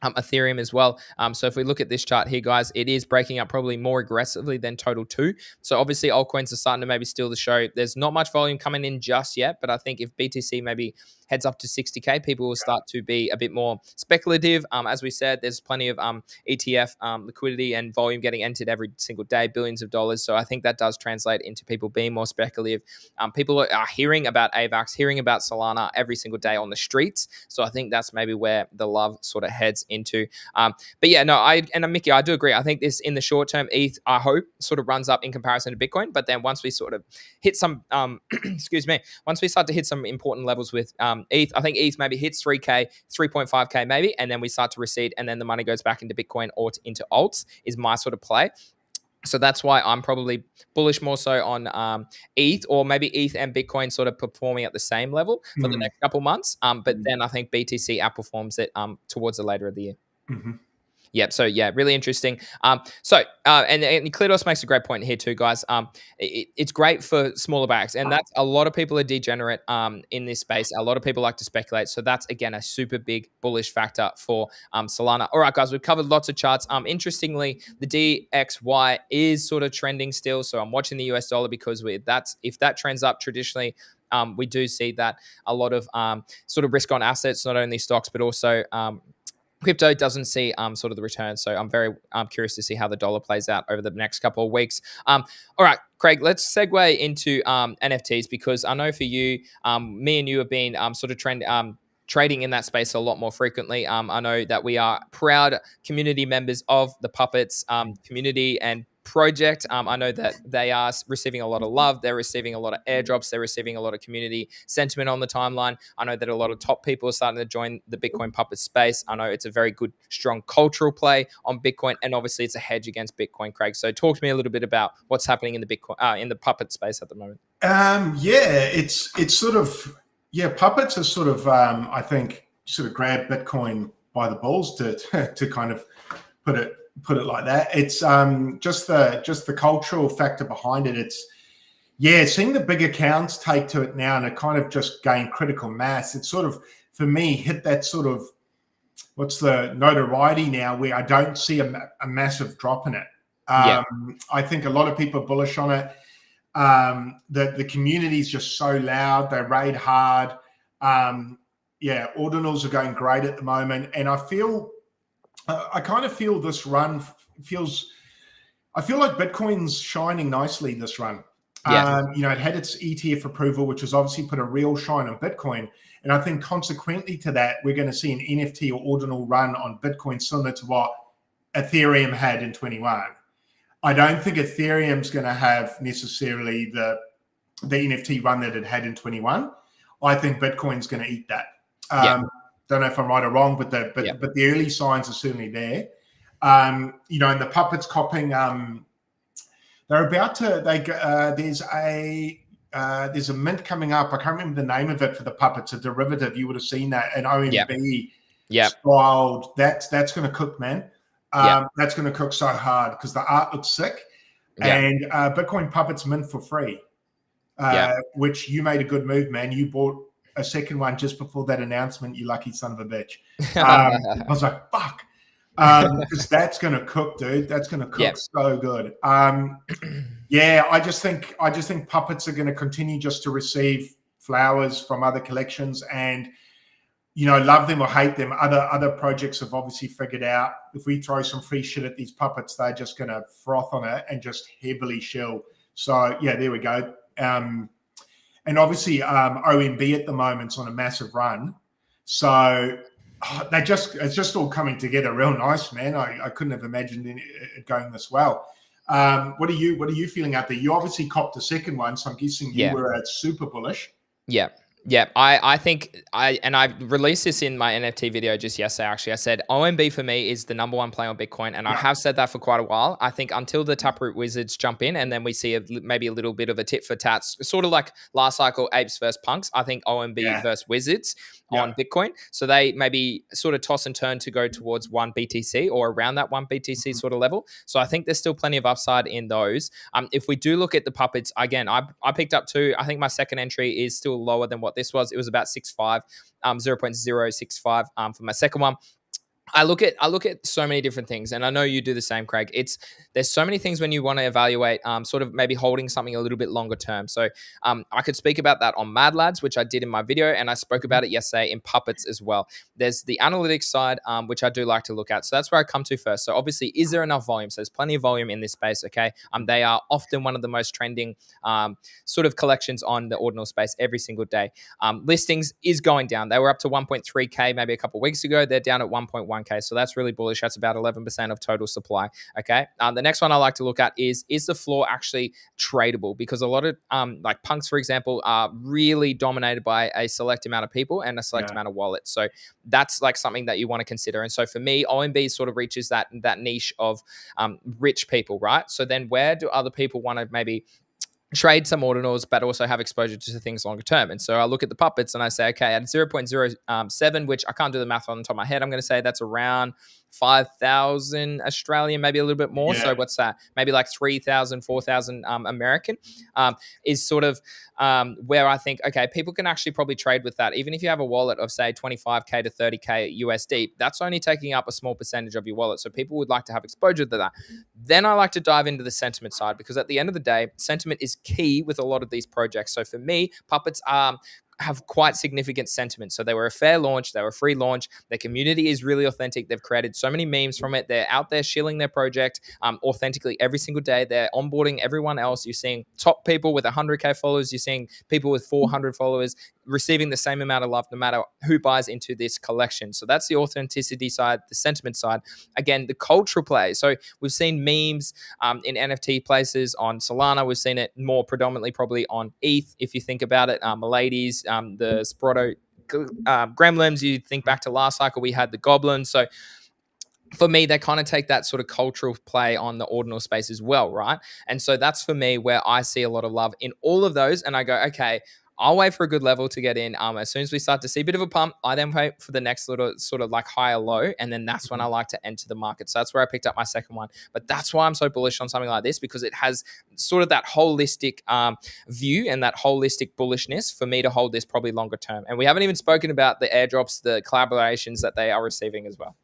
Ethereum as well. So if we look at this chart here, guys, it is breaking up probably more aggressively than total 2. So obviously altcoins are starting to maybe steal the show. There's not much volume coming in just yet, but I think if BTC maybe heads up to 60K, people will start to be a bit more speculative. As we said, there's plenty of ETF liquidity and volume getting entered every single day, billions of dollars. So I think that does translate into people being more speculative. People are hearing about AVAX, hearing about Solana every single day on the streets. So I think that's maybe where the love sort of heads into. But yeah, no, Mickey, I do agree. I think this in the short term, ETH, I hope, sort of runs up in comparison to Bitcoin. But then once we sort of hit some, once we start to hit some important levels with ETH, I think ETH maybe hits 3K, 3.5K maybe, and then we start to recede, and then the money goes back into Bitcoin or into alts is my sort of play. So that's why I'm probably bullish more so on ETH, or maybe ETH and Bitcoin sort of performing at the same level for the next couple months. But then I think BTC outperforms it towards the later of the year. Yep. So yeah, really interesting. And Klidos makes a great point here too, guys. It's great for smaller bags, and that's a lot of people are degenerate in this space. A lot of people like to speculate, so that's again a super big bullish factor for Solana. All right, guys, we've covered lots of charts. Interestingly, the DXY is sort of trending still, so I'm watching the US dollar because if that trends up traditionally. We do see that a lot of sort of risk on assets, not only stocks, but also crypto doesn't see sort of the return. So I'm very curious to see how the dollar plays out over the next couple of weeks. All right, Craig, let's segue into NFTs because I know for you, me and you have been sort of trading in that space a lot more frequently. I know that we are proud community members of the Puppets community and project. I know that they are receiving a lot of love. They're receiving a lot of airdrops. They're receiving a lot of community sentiment on the timeline. I know that a lot of top people are starting to join the Bitcoin Puppet space. I know it's a very good, strong cultural play on Bitcoin, and obviously it's a hedge against Bitcoin, Craig. So talk to me a little bit about what's happening in the Bitcoin in the Puppet space at the moment. It's sort of Puppets are sort of I think sort of grab Bitcoin by the balls to kind of put it like that. It's just the cultural factor behind it. It's seeing the big accounts take to it now and it kind of just gain critical mass. It's sort of, for me, hit that sort of, what's the notoriety now where I don't see a massive drop in it. I think a lot of people are bullish on it. The community is just so loud. They raid hard. Ordinals are going great at the moment. And I kind of feel this run I feel like Bitcoin's shining nicely this run. It had its ETF approval, which has obviously put a real shine on Bitcoin. And I think consequently to that, we're going to see an NFT or ordinal run on Bitcoin similar to what Ethereum had in 21. I don't think Ethereum's going to have necessarily the NFT run that it had in 21. I think Bitcoin's going to eat that. Don't know if I'm right or wrong, but the early signs are certainly there. And the Puppets copying. They're about to. There's a mint coming up. I can't remember the name of it for the Puppets. A derivative. You would have seen that an OMB styled. That's going to cook, man. That's going to cook so hard because the art looks sick. And Bitcoin Puppets mint for free, which you made a good move, man. You bought a second one just before that announcement. You lucky son of a bitch. I was like, fuck. Because that's going to cook, dude. That's going to cook so good. I just think Puppets are going to continue just to receive flowers from other collections, and love them or hate them. Other projects have obviously figured out if we throw some free shit at these Puppets, they're just going to froth on it and just heavily shill. So there we go. And obviously OMB at the moment's on a massive run, so. It's just all coming together real nice, man. I couldn't have imagined it going this well. What are you feeling out there? You obviously copped the second one, so I'm guessing you were super bullish. I think I released this in my NFT video just yesterday. Actually, I said OMB for me is the number one play on Bitcoin, and I have said that for quite a while. I think until the Taproot Wizards jump in, and then we see maybe a little bit of a tit for tat, sort of like last cycle apes versus punks. I think OMB versus Wizards on Bitcoin. So they maybe sort of toss and turn to go towards one BTC or around that one BTC sort of level. So I think there's still plenty of upside in those. If we do look at the Puppets again, I picked up two. I think my second entry is still lower than what this was. It was about 6.5, 0.065 for my second one. I look at so many different things, and I know you do the same, Craig. There's so many things when you want to evaluate, sort of maybe holding something a little bit longer term. So I could speak about that on Mad Lads, which I did in my video, and I spoke about it yesterday in Puppets as well. There's the analytics side, which I do like to look at. So that's where I come to first. So obviously, is there enough volume? So there's plenty of volume in this space. Okay, they are often one of the most trending sort of collections on the ordinal space every single day. Listings is going down. They were up to 1.3K maybe a couple of weeks ago. They're down at 1.1K. So that's really bullish. That's about 11% of total supply. Okay. The next one I like to look at is the floor actually tradable? Because a lot of like punks, for example, are really dominated by a select amount of people and a select amount of wallets. So that's like something that you want to consider. And so for me, OMB sort of reaches that niche of rich people, right? So then where do other people want to maybe trade some ordinals, but also have exposure to things longer term. And so I look at the puppets and I say, okay, at 0.07, which I can't do the math on the top of my head, I'm going to say that's around 5,000 Australian, maybe a little bit more. Yeah. So what's that? Maybe like 3,000, 4,000 American is sort of where I think, okay, people can actually probably trade with that. Even if you have a wallet of say 25K to 30K USD, that's only taking up a small percentage of your wallet. So people would like to have exposure to that. Then I like to dive into the sentiment side, because at the end of the day, sentiment is key with a lot of these projects. So for me, puppets have quite significant sentiment. So they were a fair launch. They were a free launch. Their community is really authentic. They've created so many memes from it. They're out there shilling their project authentically every single day. They're onboarding everyone else. You're seeing top people with 100K followers. You're seeing people with 400 followers receiving the same amount of love no matter who buys into this collection. So that's the authenticity side, the sentiment side. Again, the cultural play. So we've seen memes in NFT places on Solana. We've seen it more predominantly probably on ETH, if you think about it. Miladies, the Sprotto gremlins, you think back to last cycle, we had the goblins. So for me, they kind of take that sort of cultural play on the ordinal space as well, right? And so that's for me where I see a lot of love in all of those. And I go, okay, I'll wait for a good level to get in. As soon as we start to see a bit of a pump, I then wait for the next little sort of like higher low. And then that's when I like to enter the market. So that's where I picked up my second one. But that's why I'm so bullish on something like this, because it has sort of that holistic view and that holistic bullishness for me to hold this probably longer term. And we haven't even spoken about the airdrops, the collaborations that they are receiving as well.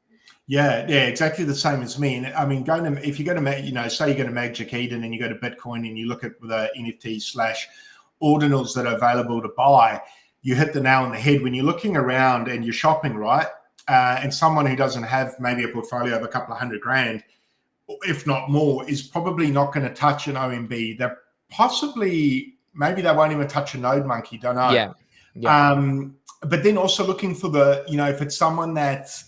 Yeah, exactly the same as me. And I mean, if you go to, say you go to Magic Eden and you go to Bitcoin and you look at the NFT / ordinals that are available to buy, you hit the nail on the head. When you're looking around and you're shopping, right? And someone who doesn't have maybe a portfolio of a couple of $100,000, if not more, is probably not going to touch an OMB. They're maybe they won't even touch a Node Monkey. Don't know. Yeah. But then also looking for the, if it's someone that's,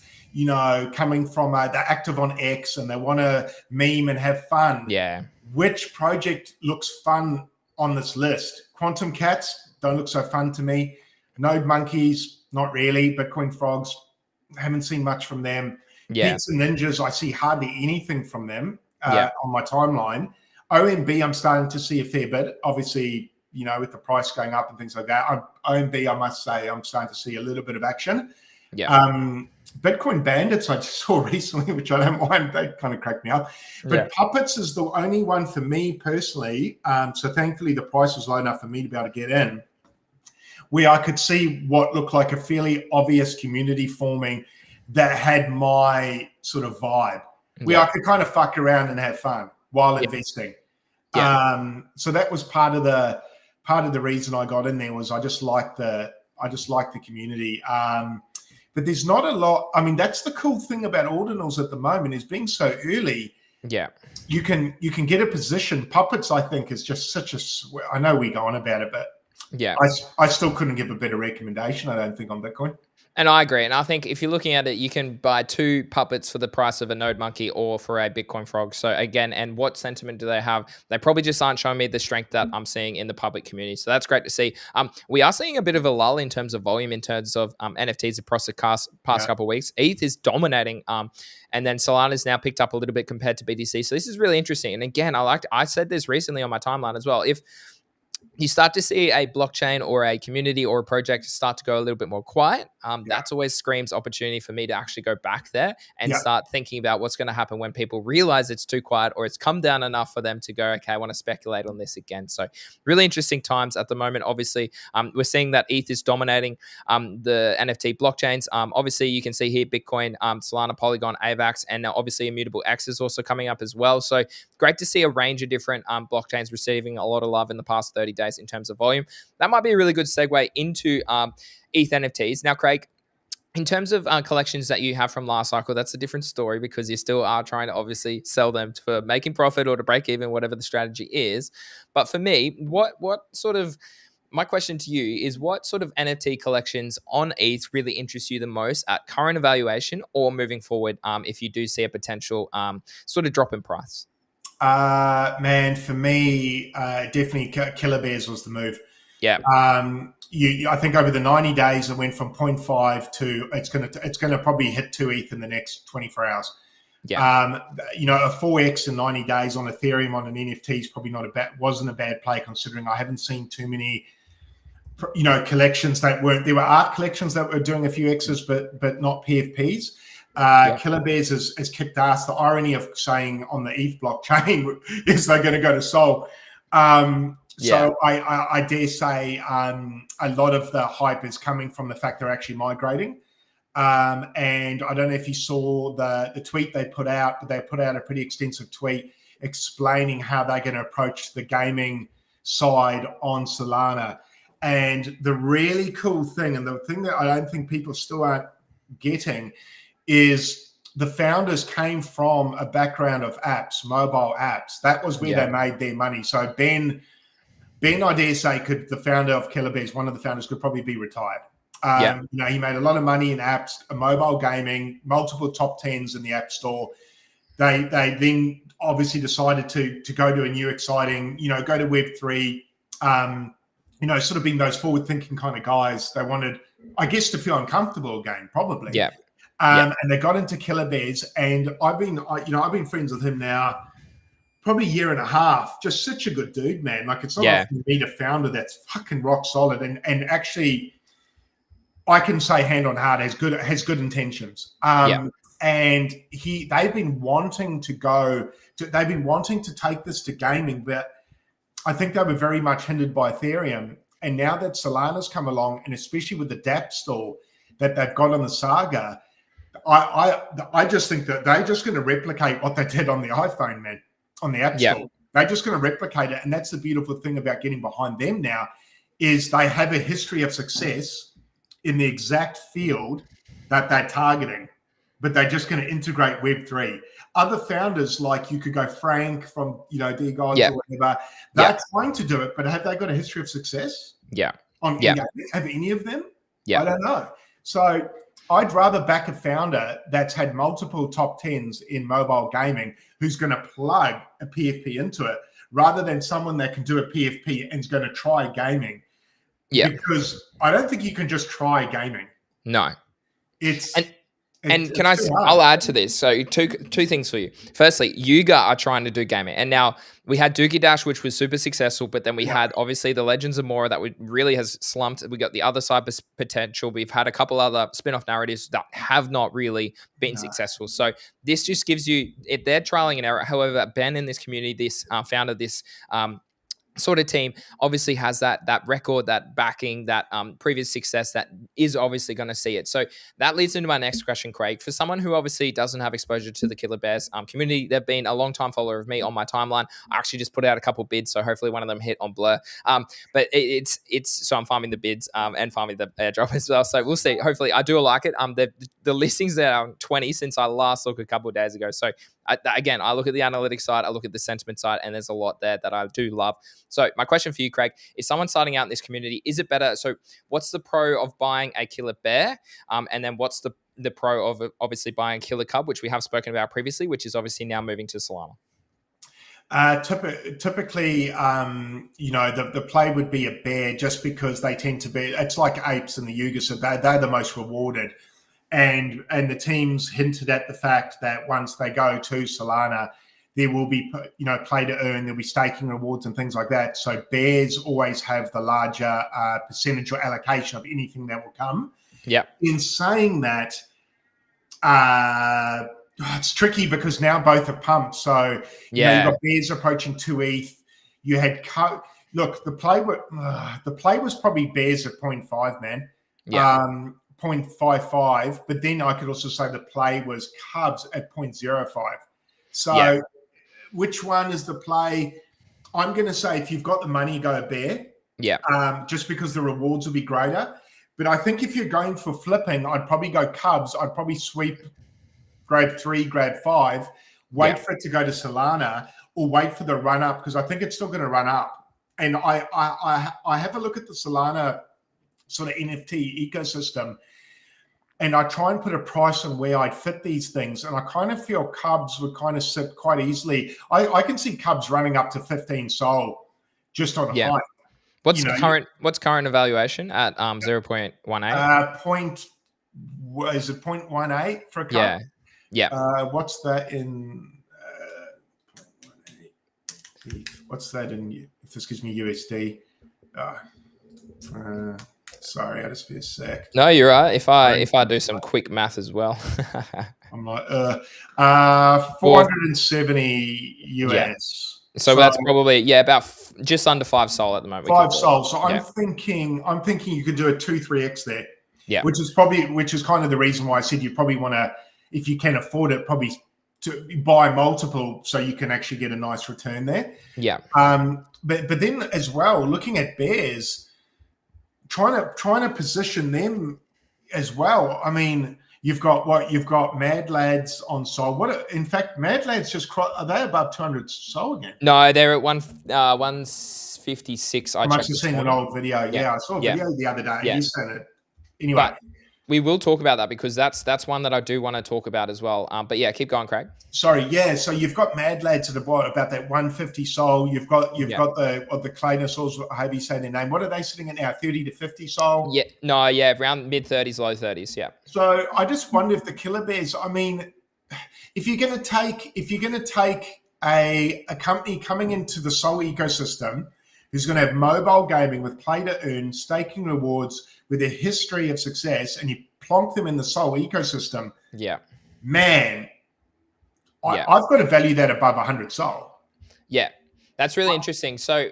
coming from they're active on X and they want to meme and have fun. Yeah. Which project looks fun on this list? Quantum Cats don't look so fun to me. Node Monkeys, not really. Bitcoin Frogs, haven't seen much from them. Yeah. Pizza Ninjas, I see hardly anything from them on my timeline. OMB, I'm starting to see a fair bit. Obviously, with the price going up and things like that. OMB, I must say, I'm starting to see a little bit of action. Yeah. Bitcoin Bandits I just saw recently, which I don't mind. They kind of cracked me up. But Puppets is the only one for me personally. So thankfully the price was low enough for me to be able to get in, where I could see what looked like a fairly obvious community forming that had my sort of vibe, where I could kind of fuck around and have fun while investing. So that was part of the reason I got in there. Was I just like the community. But there's not a lot. I mean, that's the cool thing about ordinals at the moment, is being so early. Yeah, you can get a position. Puppets, I think, is just such a. I know we go on about it, but I still couldn't give a better recommendation, I don't think, on Bitcoin. And I agree. And I think if you're looking at it, you can buy 2 puppets for the price of a Node Monkey or for a Bitcoin Frog. So again, and what sentiment do they have? They probably just aren't showing me the strength that I'm seeing in the public community. So that's great to see. We are seeing a bit of a lull in terms of volume, in terms of NFTs across the past couple of weeks. ETH is dominating. And then Solana's now picked up a little bit compared to BTC. So this is really interesting. And again, I said this recently on my timeline as well. If you start to see a blockchain or a community or a project start to go a little bit more quiet, that's always screams opportunity for me to actually go back there and start thinking about what's going to happen when people realize it's too quiet or it's come down enough for them to go, okay, I want to speculate on this again. So really interesting times at the moment. Obviously, we're seeing that ETH is dominating the NFT blockchains. Obviously, you can see here Bitcoin, Solana, Polygon, AVAX, and now obviously Immutable X is also coming up as well. So great to see a range of different blockchains receiving a lot of love in the past 30 days in terms of volume. That might be a really good segue into ETH NFTs. Now, Craig, in terms of collections that you have from last cycle, that's a different story, because you still are trying to obviously sell them for making profit or to break even, whatever the strategy is. But for me, my question to you is, what sort of NFT collections on ETH really interest you the most at current evaluation or moving forward, if you do see a potential sort of drop in price? Man, for me, definitely Killer Bears was the move. Yeah. I think over the 90 days, it went from 0.5 to it's going to probably hit 2 ETH in the next 24 hours. Yeah. A 4x in 90 days on Ethereum on an NFT is probably wasn't a bad play, considering I haven't seen too many collections that weren't. There were art collections that were doing a few X's, but not PFPs. Killer Bears has kicked ass. The irony of saying on the ETH blockchain is they're going to go to Sol. So I dare say a lot of the hype is coming from the fact they're actually migrating. And I don't know if you saw the tweet they put out, but they put out a pretty extensive tweet explaining how they're going to approach the gaming side on Solana. And the really cool thing, and the thing that I don't think people still aren't getting, is the founders came from a background of apps, mobile apps. That was where they made their money. So Ben, I dare say, the founder of Killer Bears, one of the founders, could probably be retired. He made a lot of money in apps, mobile gaming, multiple top 10s in the App Store. They then obviously decided to go to a new exciting, go to Web3, sort of being those forward-thinking kind of guys. They wanted, I guess, to feel uncomfortable again, probably. And they got into Killer Bears, and I've been friends with him now probably a year and a half. Just such a good dude, man. Like, it's not often you meet a founder that's fucking rock solid and actually, I can say hand on heart, has good intentions. And they've been wanting to take this to gaming, but I think they were very much hindered by Ethereum. And now that Solana's come along, and especially with the dApp store that they've got on the Saga, I just think that they're just going to replicate what they did on the iPhone, man, on the App Store. They're just going to replicate it. And that's the beautiful thing about getting behind them now, is they have a history of success in the exact field that they're targeting, but they're just going to integrate Web3. Other founders, like you could go Frank from, Dear Gods or whatever, they're trying to do it, but have they got a history of success? Have any of them? I don't know. So I'd rather back a founder that's had multiple top 10s in mobile gaming who's going to plug a PFP into it, rather than someone that can do a PFP and is going to try gaming. Because I don't think you can just try gaming. No. And can I'll add to this. So two things for you. Firstly, Yuga are trying to do gaming. And now we had Dookie Dash, which was super successful, but then we had obviously the Legends of Mora that really has slumped. We got the other side potential. We've had a couple other spin-off narratives that have not really been successful. So this just gives you, they're trialing and error. However, Ben in this community, this founder, this sort of team obviously has that record, that backing, that previous success that is obviously going to see it. So that leads into my next question, Craig. For someone who obviously doesn't have exposure to the Killer Bears community, they've been a long time follower of me on my timeline. I actually just put out a couple bids, so hopefully one of them hit on Blur. But it's so I'm farming the bids and farming the airdrop as well. So we'll see. Hopefully I do like it. The listings are 20 since I last looked a couple of days ago. So again, I look at the analytics side, I look at the sentiment side, and there's a lot there that I do love. So my question for you, Craig, is someone starting out in this community, is it better? So what's the pro of buying a Killer Bear? And then what's the pro of obviously buying Killer Cub, which we have spoken about previously, which is obviously now moving to Solana? Typically, the play would be a bear, just because they tend to be, it's like apes in the Yuga, so they're the most rewarded. And the teams hinted at the fact that once they go to Solana, there will be, play to earn, there'll be staking rewards and things like that. So bears always have the larger percentage or allocation of anything that will come. In saying that, it's tricky because now both are pumped. So you've got bears approaching 2 ETH. You had the play was probably bears at 0.5, man. 0.55, but then I could also say the play was Cubs at 0.05. So which one is the play? I'm going to say if you've got the money, go a bear. Just because the rewards will be greater. But I think if you're going for flipping, I'd probably go Cubs. I'd probably sweep grab 3, grab 5, wait for it to go to Solana, or wait for the run up, because I think it's still going to run up. And I have a look at the Solana sort of NFT ecosystem, and I try and put a price on where I'd fit these things. And I kind of feel Cubs would kind of sit quite easily. I can see Cubs running up to 15 Sol just on a hype. What's current evaluation at 0.18? Is it 0.18 for a Cub? Yeah. What's that in? What's that in? If this gives me USD. Sorry, I'll just be a sec. No, you're right. If I do some quick math as well. I'm like 470 US. Yeah. So that's probably about just under 5 Sol at the moment. 5 Sol. So I'm thinking you could do a 2-3x there. Yeah. Which is kind of the reason why I said you probably want to, if you can afford it, probably to buy multiple so you can actually get a nice return there. Yeah. But then as well, looking at bears, trying to position them as well. I mean, you've got Mad Lads on Sol. In fact, Mad Lads are they above 200 Sol again? No, they're at 156. I must have seen an old video. Yeah, I saw a video the other day. You sent it. Anyway. But we will talk about that because that's one that I do want to talk about as well. But yeah, keep going, Craig. Sorry, yeah. So you've got Mad Lads at about that 150 Sol. You've got the Claynosaurs, however you say their name. What are they sitting at now? 30 to 50 Sol? Yeah, around mid 30s, low 30s. Yeah. So I just wonder if the killer bears. I mean, if you're going to take a company coming into the Sol ecosystem who's going to have mobile gaming with play to earn, staking rewards, with a history of success, and you plonk them in the Sol ecosystem, man, I've got to value that above 100 Sol. Yeah, that's really interesting. So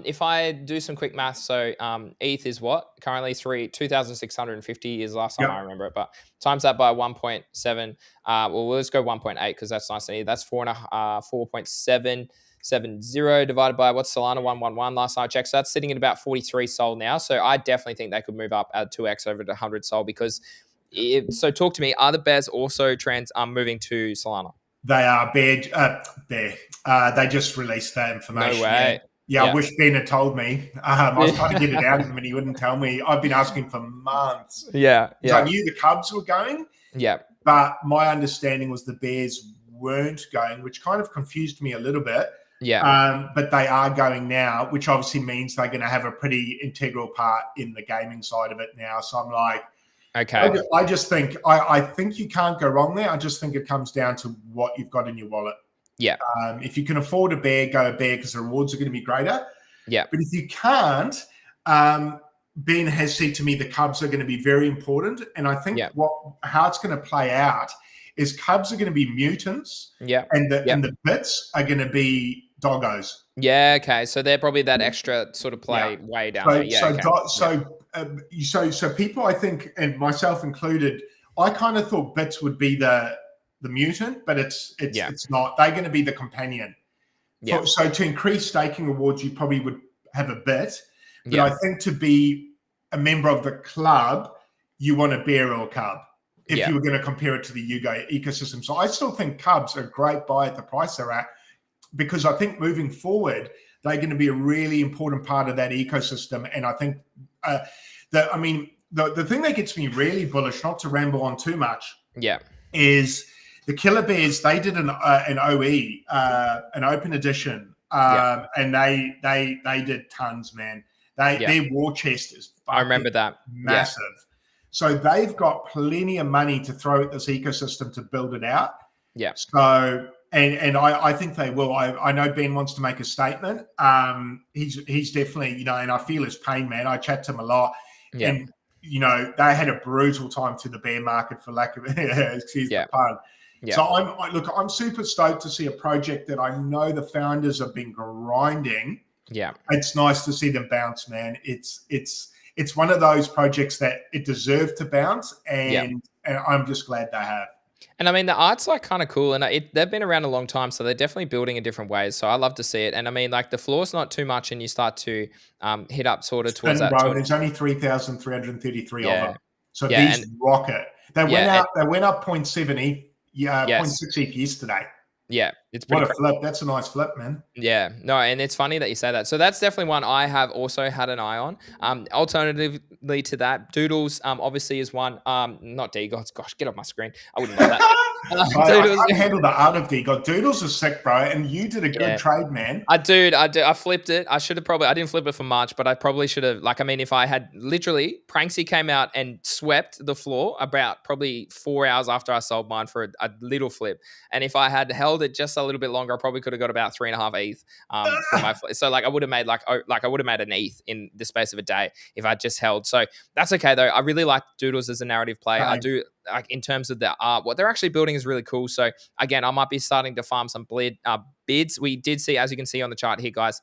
if I do some quick math, so ETH is what? Currently 2,650 is last time I remember it, but times that by 1.7. Well, let's go 1.8 because that's nice and easy. That's 4.770 divided by what's Solana 111 last time I checked. So that's sitting at about 43 Sol now. So I definitely think they could move up at 2x over to 100 Sol because so talk to me. Are the bears also moving to Solana? They are bear. They just released that information. No way. Yeah, I wish Ben had told me. I was trying to get it out of him and he wouldn't tell me. I've been asking for months. Yeah. I knew the Cubs were going. Yeah. But my understanding was the Bears weren't going, which kind of confused me a little bit. Yeah. But they are going now, which obviously means they're going to have a pretty integral part in the gaming side of it now. So I'm like, okay. I just think I think you can't go wrong there. I just think it comes down to what you've got in your wallet. Yeah. If you can afford a bear, go a bear because the rewards are going to be greater. Yeah. But if you can't, Ben has said to me the Cubs are going to be very important. And I think how it's going to play out is Cubs are going to be mutants. Yeah. And the bits are going to be doggos. Yeah, okay. So they're probably that extra sort of play way down there. Yeah, so people, I think, and myself included, I kind of thought bits would be the mutant, but it's not. They're going to be the companion. Yeah. So to increase staking rewards, you probably would have a bit. But I think to be a member of the club, you want a bear or a cub. If you were going to compare it to the Yugo ecosystem. So I still think Cubs are a great buy at the price they're at, because I think moving forward, they're going to be a really important part of that ecosystem. And I think the thing that gets me really bullish, not to ramble on too much, is the Killer Bears. They did an OE, an open edition, and they did tons, man. Their war chest is I remember that massive. Yeah. So they've got plenty of money to throw at this ecosystem to build it out. Yeah. So and I think they will. I know Ben wants to make a statement. He's definitely, and I feel his pain, man. I chat to him a lot. Yeah. And they had a brutal time to the bear market, for lack of excuse the pun. Yeah. So I'm super stoked to see a project that I know the founders have been grinding. Yeah. It's nice to see them bounce, man. It's one of those projects that it deserved to bounce, and I'm just glad they have. And I mean, the art's like kind of cool, and they've been around a long time, so they're definitely building in different ways. So I love to see it. And I mean, like the floor's not too much, and you start to hit up sort of towards that. There's only 3,333 of them, so these rocket. They went up 0.7 ETH, 0.6 ETH yesterday. Yeah. It's What pretty a crazy. flip. That's a nice flip, man. Yeah, no, and it's funny that you say that. So that's definitely one I have also had an eye on. Alternatively to that, Doodles obviously is one. Not Degots. Gosh, get off my screen. I wouldn't buy that. I Doodles. can't handle the art of Degot. Doodles are sick, bro, and you did a good Yeah. trade, man. I do. I flipped it. I should have I didn't flip it for March, but I probably should have. Like, I mean, if I had literally, Pranksy came out and swept the floor about probably 4 hours after I sold mine for a little flip. And if I had held it just a little bit longer, I probably could have got about 3.5 ETH from my flip. So like I would have made I would have made an ETH in the space of a day if I just held. So that's okay though. I really like Doodles as a narrative play. I do like in terms of the art. What they're actually building is really cool. So again, I might be starting to farm some bids. We did see, as you can see on the chart here, guys,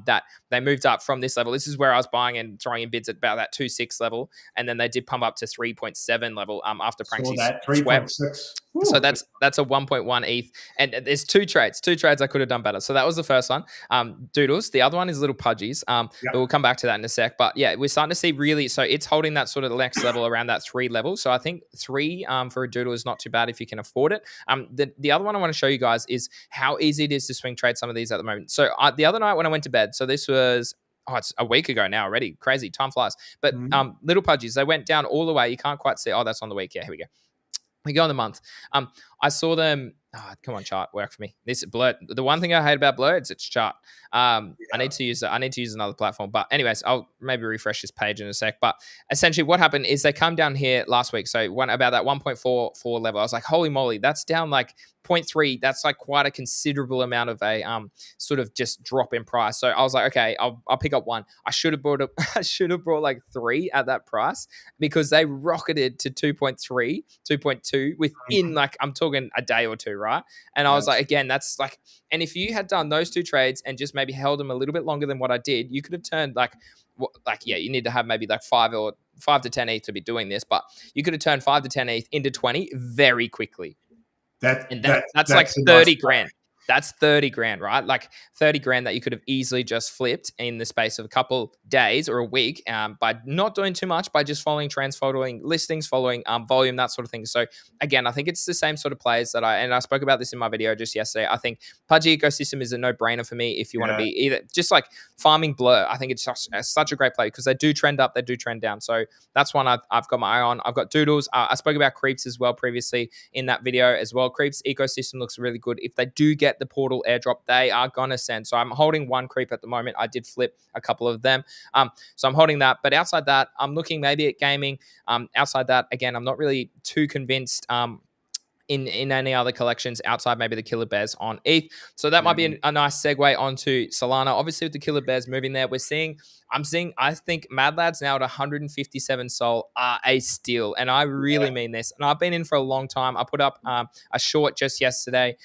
that they moved up from this level. This is where I was buying and throwing in bids at about that 2.6 level, and then they did pump up to 3.7 level after Pranksy's swept. 3.6. So that's a 1.1 ETH, and there's two trades I could have done better. So that was the first one, Doodles. The other one is Little Pudgies, but we'll come back to that in a sec. But yeah, we're starting to see really, so it's holding that sort of next level around that 3 level. So I think 3 for a Doodle is not too bad if you can afford it. The other one I want to show you guys is how easy it is to swing trade some of these at the moment. So the other night when I went to bed, so this was it's a week ago now already. Crazy, time flies. But Little Pudgies, they went down all the way. You can't quite see. Oh, that's on the week. Yeah, here we go. We go on the month. I saw them. Oh, come on, chart, work for me. This Blur. The one thing I hate about Blur is its chart. I need to use another platform. But anyways, I'll maybe refresh this page in a sec. But essentially, what happened is they come down here last week. So about that 1.44 level, I was like, holy moly, that's down like 0.3. That's like quite a considerable amount of a sort of just drop in price. So I was like, okay, I'll pick up one. I should have brought like 3 at that price because they rocketed to 2.3, 2.2 within like I'm talking a day or two, right? And I was like, again, that's like, and if you had done those 2 trades and just maybe held them a little bit longer than what I did, you could have turned you need to have maybe like 5 to 10 ETH to be doing this, but you could have turned 5 to 10 ETH into 20 very quickly. That's like 30 grand. That's 30 grand, right? Like 30 grand that you could have easily just flipped in the space of a couple days or a week by not doing too much, by just following trends, following listings, following volume, that sort of thing. So again, I think it's the same sort of plays that I spoke about this in my video just yesterday. I think Pudgy ecosystem is a no-brainer for me if you want to be either just like farming Blur. I think it's just such a great play because they do trend up, they do trend down. So that's one I've got my eye on. I've got Doodles. I spoke about Creeps as well previously in that video as well. Creeps ecosystem looks really good. If they do get the portal airdrop, they are gonna send. So I'm holding one Creep at the moment. I did flip a couple of them, so I'm holding that. But outside that, I'm looking maybe at gaming. Outside that, again, I'm not really too convinced in any other collections outside maybe the Killer Bears on ETH. So that might be a nice segue onto Solana. Obviously with the Killer Bears moving there, I think Mad Lads now at 157 SOL are a steal. And I really mean this. And I've been in for a long time. I put up a short just yesterday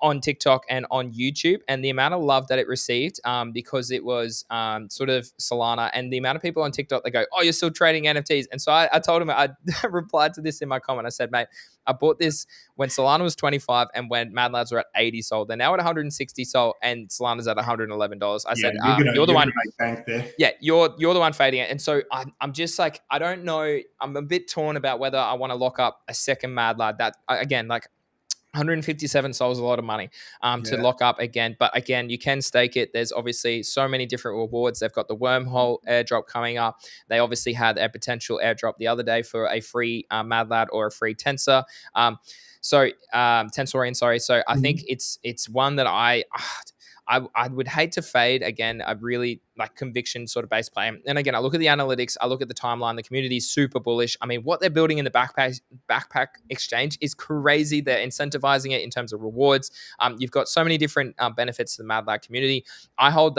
on TikTok and on YouTube, and the amount of love that it received because it was sort of Solana, and the amount of people on TikTok that go, oh, you're still trading NFTs. And so I told him, I replied to this in my comment. I said, mate, I bought this when Solana was 25 and when Mad Lads were at 80 SOL. They're now at 160 SOL and Solana's at $111. I said, you're the one. Make bank there. Yeah, you're the one fading it. And so I'm just like, I don't know. I'm a bit torn about whether I want to lock up a second Mad Lad. That again, like 157 SOL is a lot of money to lock up again. But again, you can stake it. There's obviously so many different rewards. They've got the wormhole airdrop coming up. They obviously had a potential airdrop the other day for a free Mad Lad or a free Tensor. Tensorian, sorry. So I think it's one that I would hate to fade. Again, a really like conviction sort of base play. And again, I look at the analytics, I look at the timeline, the community is super bullish. I mean, what they're building in the backpack exchange is crazy. They're incentivizing it in terms of rewards. You've got so many different benefits to the Mad Lad community. I hold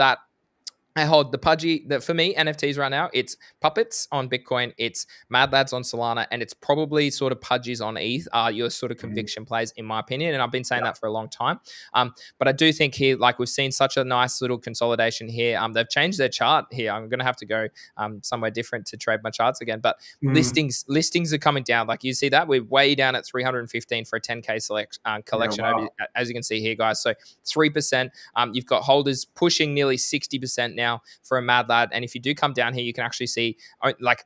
the Pudgy, that for me, NFTs right now, it's Puppets on Bitcoin, it's Mad Lads on Solana, and it's probably sort of Pudgies on ETH are your sort of conviction plays, in my opinion. And I've been saying that for a long time. But I do think here, like we've seen such a nice little consolidation here. They've changed their chart here. I'm going to have to go somewhere different to trade my charts again. But listings are coming down. Like you see that, we're way down at 315 for a 10K collection, as you can see here, guys. So 3%. You've got holders pushing nearly 60% now for a Mad Lad. And if you do come down here, you can actually see like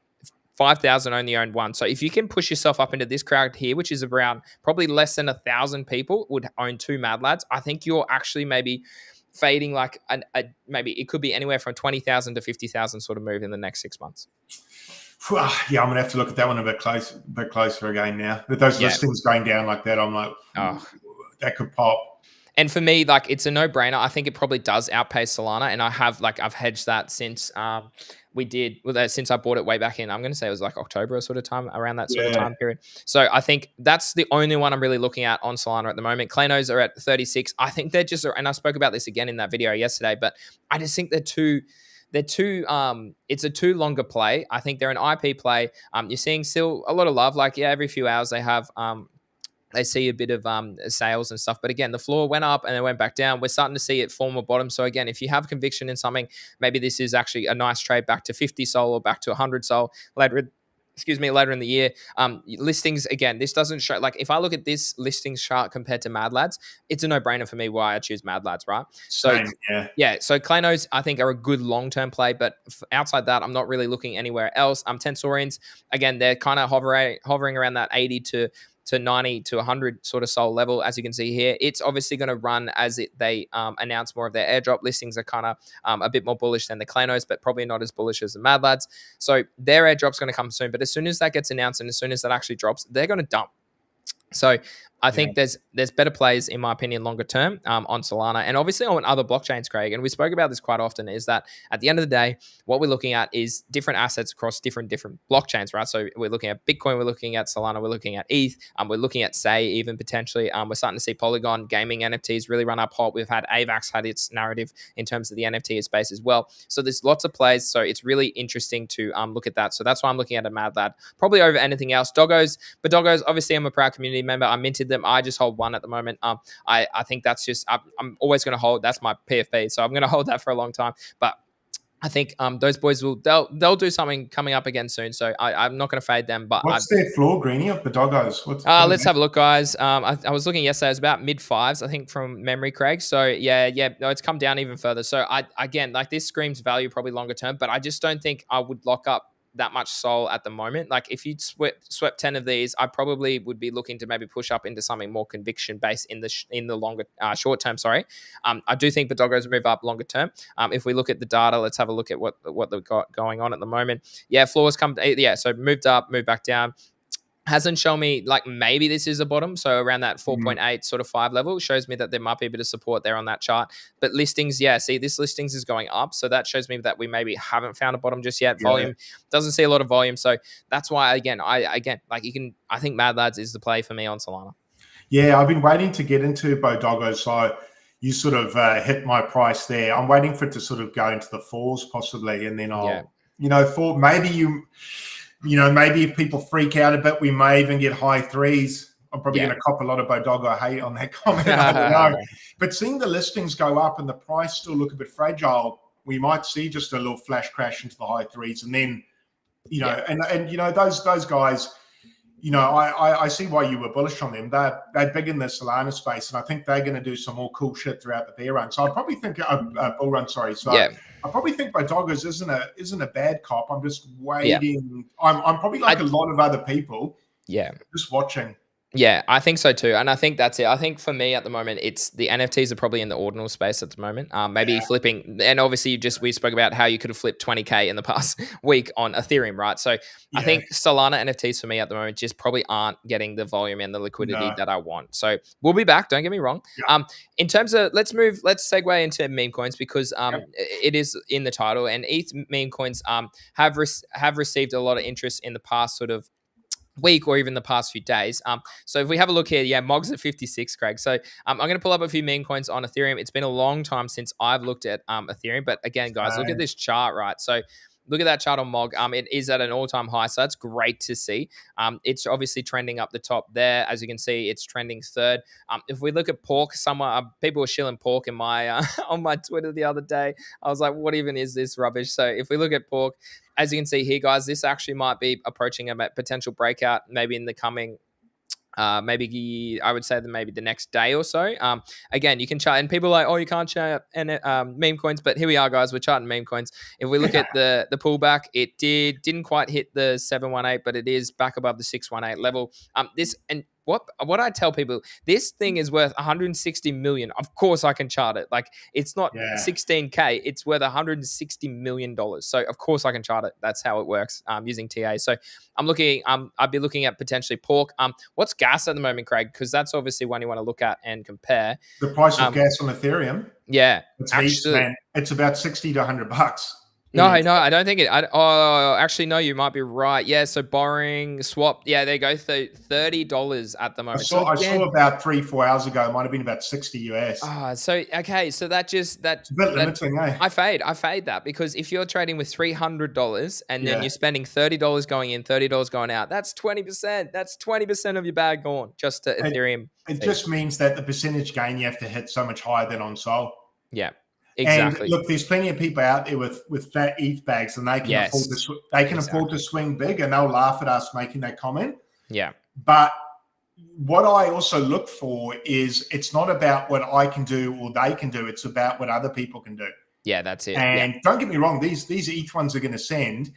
5,000 only owned one. So if you can push yourself up into this crowd here, which is around probably less than 1,000 people would own 2 Mad Lads, I think you're actually maybe fading like maybe it could be anywhere from 20,000 to 50,000 sort of move in the next 6 months. Yeah, I'm gonna have to look at that one a bit closer again now. With those listings going down like that, I'm like, that could pop. And for me, like, it's a no-brainer. I think it probably does outpace Solana, and I've hedged that since since I bought it way back in. I'm going to say it was like October sort of time, around that sort of time period. So I think that's the only one I'm really looking at on Solana at the moment. Clanos are at 36. I think they're just, and I spoke about this again in that video yesterday, but I just think they're too. It's a too longer play. I think they're an IP play. You're seeing still a lot of love. Like, every few hours they have they see a bit of sales and stuff. But again, the floor went up and then went back down. We're starting to see it form a bottom. So again, if you have conviction in something, maybe this is actually a nice trade back to 50 SOL or back to 100 SOL later in the year. Listings, again, this doesn't show, like, if I look at this listings chart compared to Mad Lads, it's a no-brainer for me why I choose Mad Lads, right? So so Clanos, I think, are a good long-term play, but outside that, I'm not really looking anywhere else. Tensorians, again, they're kind of hovering around that 80 to 90 to 100 sort of SOL level. As you can see here, it's obviously going to run as they announce more of their airdrop listings. Are kind of a bit more bullish than the Clanos, but probably not as bullish as the Mad Lads. So their airdrop's going to come soon, but as soon as that gets announced and as soon as that actually drops, they're going to dump. So I think there's better plays, in my opinion, longer term on Solana and obviously on other blockchains, Craig. And we spoke about this quite often, is that at the end of the day, what we're looking at is different assets across different blockchains, right? So we're looking at Bitcoin, we're looking at Solana, we're looking at ETH, we're looking at Say even potentially. We're starting to see Polygon gaming NFTs really run up hot. We've had AVAX had its narrative in terms of the NFT space as well. So there's lots of plays. So it's really interesting to look at that. So that's why I'm looking at a Mad Lad probably over anything else. Doggos, obviously I'm a proud community member. I minted them. I just hold one at the moment. I think that's just, I'm always going to hold. That's my PFP, so I'm going to hold that for a long time. But I think those boys they'll do something coming up again soon. So I'm not going to fade them. But what's their floor, Greenie, of the Doggos? Let's have a look, guys. I was looking yesterday. It was about mid fives, I think, from memory, Craig. So no, it's come down even further. So again, like, this screams value probably longer term, but I just don't think I would lock up that much SOL at the moment. Like, if you swept 10 of these, I probably would be looking to maybe push up into something more conviction based in the longer short term. I do think the Doggos move up longer term. If we look at the data, let's have a look at what they've got going on at the moment. Floors come so moved up, moved back down. Hasn't shown me, like, maybe this is a bottom. So around that 4.8 sort of 5 level shows me that there might be a bit of support there on that chart. But listings, see, this listings is going up. So that shows me that we maybe haven't found a bottom just yet. Volume doesn't see a lot of volume. So that's why, I think Mad Lads is the play for me on Solana. Yeah, I've been waiting to get into Bodoggo. So you sort of hit my price there. I'm waiting for it to sort of go into the fours possibly. And then maybe if people freak out a bit, we may even get high threes. I'm probably going to cop a lot of Bodoggo hate on that comment. I don't know. But seeing the listings go up and the price still look a bit fragile, we might see just a little flash crash into the high threes. And then, those guys, I see why you were bullish on them. They're big in the Solana space, and I think they're going to do some more cool shit throughout the bear run. So I probably think bull run. Sorry. So I probably think Doggos isn't a bad cop. I'm just waiting. I'm probably like a lot of other people. Just watching. Yeah, I think so too. And I think that's it. I think for me at the moment, it's the NFTs are probably in the ordinal space at the moment. Maybe flipping. And obviously we spoke about how you could have flipped 20K in the past week on Ethereum, right? So I think Solana NFTs for me at the moment just probably aren't getting the volume and the liquidity that I want. So we'll be back. Don't get me wrong. In terms of, let's segue into meme coins because it is in the title, and ETH Memecoins have received a lot of interest in the past sort of week or even the past few days. So if we have a look here, Mog's at 56, Craig. So I'm going to pull up a few meme coins on Ethereum. It's been a long time since I've looked at Ethereum, but again, guys, look at this chart, right? So look at that chart on Mog. It is at an all-time high, so that's great to see. It's obviously trending up the top there. As you can see, it's trending third. If we look at Pork, people were shilling Pork in my on my Twitter the other day. I was like, what even is this rubbish? So if we look at Pork, as you can see here, guys, this actually might be approaching a potential breakout maybe in the coming maybe I would say that maybe the next day or so. Again, you can chart, and people are like, oh, you can't chart meme coins, but here we are, guys. We're charting meme coins. If we look at the pullback, it didn't quite hit the 718, but it is back above the 618 level. What I tell people, this thing is worth 160 million. Of course, I can chart it. Like, it's not 16K; it's worth 160 million dollars. So of course I can chart it. That's how it works using TA. So I'm looking. I'd be looking at potentially pork. What's gas at the moment, Craig? Because that's obviously one you want to look at and compare. The price of gas on Ethereum. Yeah, it's heaps, man. It's about $60 to $100. No, I don't think it. Actually, no, you might be right. Yeah, so borrowing, swap. Yeah, there you go. $30 at the moment. I saw about 3-4 hours ago. It might have been about 60 US. Okay, so that's a bit limiting, eh? I fade that, because if you're trading with $300 and then you're spending $30 going in, $30 going out, that's 20%. That's 20% of your bag gone just to Ethereum. It just means that the percentage gain you have to hit so much higher than on Sol. Yeah. Exactly. And look, there's plenty of people out there with fat ETH bags, and they can afford to swing big, and they'll laugh at us making that comment. Yeah. But what I also look for is, it's not about what I can do or they can do; it's about what other people can do. Yeah, that's it. And don't get me wrong; these ETH ones are going to send,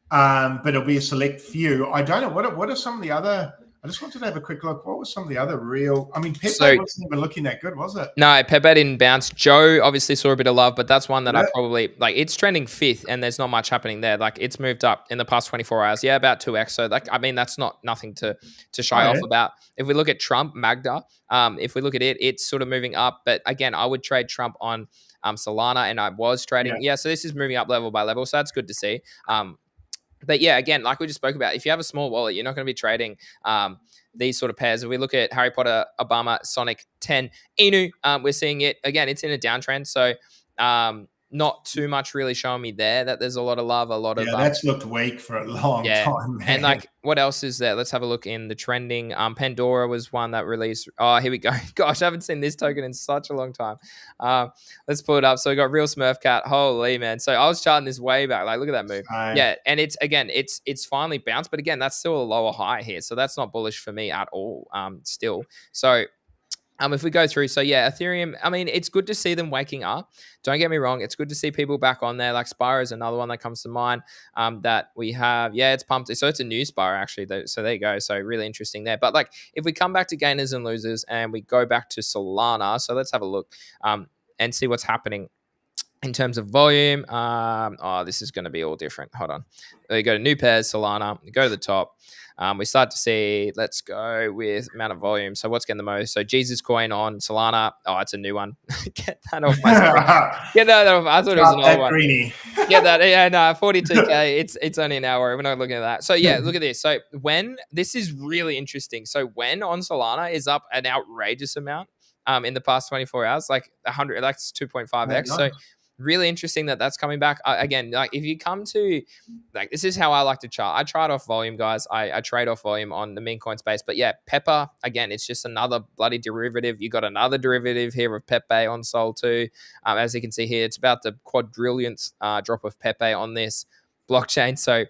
but it'll be a select few. I don't know what are some of the other. I just wanted to have a quick look. What was some of the other real? I mean, Pepe wasn't even looking that good, was it? No, Pepe didn't bounce. Joe obviously saw a bit of love, but that's one that I probably like. It's trending 5th, and there's not much happening there. Like, it's moved up in the past 24 hours. Yeah, about 2x. So, like, I mean, that's nothing to shy off about. If we look at Trump, Magda, if we look at it, it's sort of moving up. But again, I would trade Trump on Solana, and I was trading. Yeah, so this is moving up level by level. So that's good to see. But yeah, again, like we just spoke about, if you have a small wallet, you're not going to be trading these sort of pairs. If we look at Harry Potter, Obama, Sonic 10, Inu, we're seeing it. Again, it's in a downtrend. So not too much really showing me there that there's a lot of love, a lot of... Yeah, that's looked weak for a long time, man. And like, what else is there? Let's have a look in the trending. Pandora was one that released... Oh, here we go. Gosh, I haven't seen this token in such a long time. Let's pull it up. So we got Real Smurf Cat. Holy, man. So I was charting this way back. Like, look at that move. Yeah, and it's, again, it's finally bounced. But again, that's still a lower high here. So that's not bullish for me at all still. So... if we go through, so yeah, Ethereum, I mean, it's good to see them waking up. Don't get me wrong. It's good to see people back on there. Like Spyro is another one that comes to mind that we have. Yeah, it's pumped. So it's a new Spyro, actually. So there you go. So really interesting there. But like, if we come back to gainers and losers and we go back to Solana, so let's have a look and see what's happening in terms of volume. This is going to be all different. Hold on. You go to new pairs, Solana, you go to the top. We start to see, let's go with amount of volume. So what's getting the most? So Jesus Coin on Solana. Oh, it's a new one. Get that off my screen. Get that off. I thought it was an old one. Greeny. Get that. Yeah, no, 42K. It's only an hour. We're not looking at that. So yeah, look at this. So this is really interesting. So when on Solana is up an outrageous amount in the past 24 hours, like 100, like 2.5x. So really interesting that that's coming back. Again, like, if you come to, like, this is how I like to chart. I chart off volume, guys. I trade off volume on the meme coin space. But yeah, Pepper, again, it's just another bloody derivative. You got another derivative here of Pepe on Sol too. As you can see here, it's about the quadrillionth drop of Pepe on this blockchain. So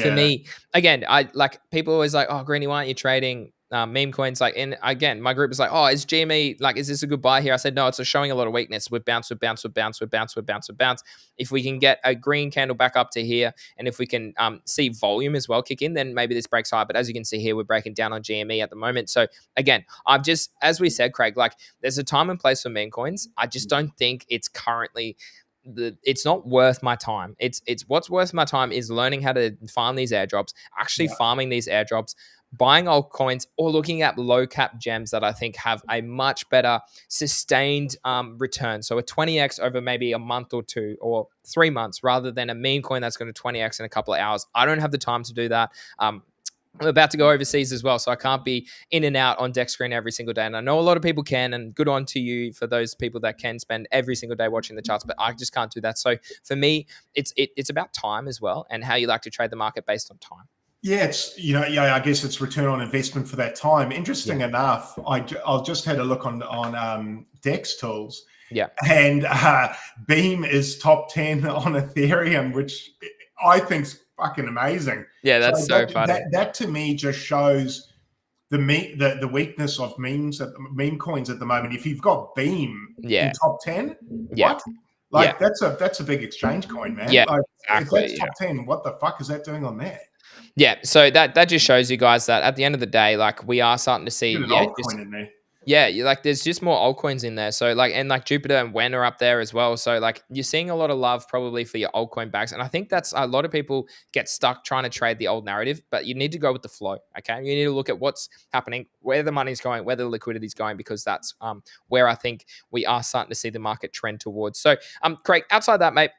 for me, again, I like, people always like, oh, Greeny, why aren't you trading meme coins? Like, and again, my group is like, oh, is GME, like, is this a good buy here? I said, no, it's showing a lot of weakness. We've bounced. If we can get a green candle back up to here, and if we can see volume as well kick in, then maybe this breaks higher. But as you can see here, we're breaking down on GME at the moment. So again, I've just, as we said, Craig, like, there's a time and place for meme coins. I just don't think it's currently it's not worth my time. It's what's worth my time is learning how to farm these airdrops, actually farming these airdrops, buying altcoins, or looking at low cap gems that I think have a much better sustained return. So a 20x over maybe a month or 2 or 3 months, rather than a meme coin that's going to 20x in a couple of hours. I don't have the time to do that. I'm about to go overseas as well, so I can't be in and out on deck screen every single day. And I know a lot of people can, and good on to you for those people that can spend every single day watching the charts, but I just can't do that. So for me, it's about time as well, and how you like to trade the market based on time. Yeah, I guess it's return on investment for that time. Interesting enough, I'll just had a look on Dex tools. Yeah. And Beam is top 10 on Ethereum, which I think's fucking amazing. Yeah, that's so funny. That to me just shows the weakness of meme coins at the moment. If you've got Beam in top 10, what? Like that's a big exchange coin, man. Yeah, like exactly, if that's top 10, what the fuck is that doing on there? Yeah, so that just shows you guys that at the end of the day, like we are starting to see, Get an altcoin in there. Yeah, like there's just more altcoins in there. So like, and like Jupiter and Wen are up there as well. So like you're seeing a lot of love probably for your altcoin bags. And I think that's a lot of people get stuck trying to trade the old narrative, but you need to go with the flow. Okay. You need to look at what's happening, where the money's going, where the liquidity is going, because that's where I think we are starting to see the market trend towards. So Craig, outside that, mate,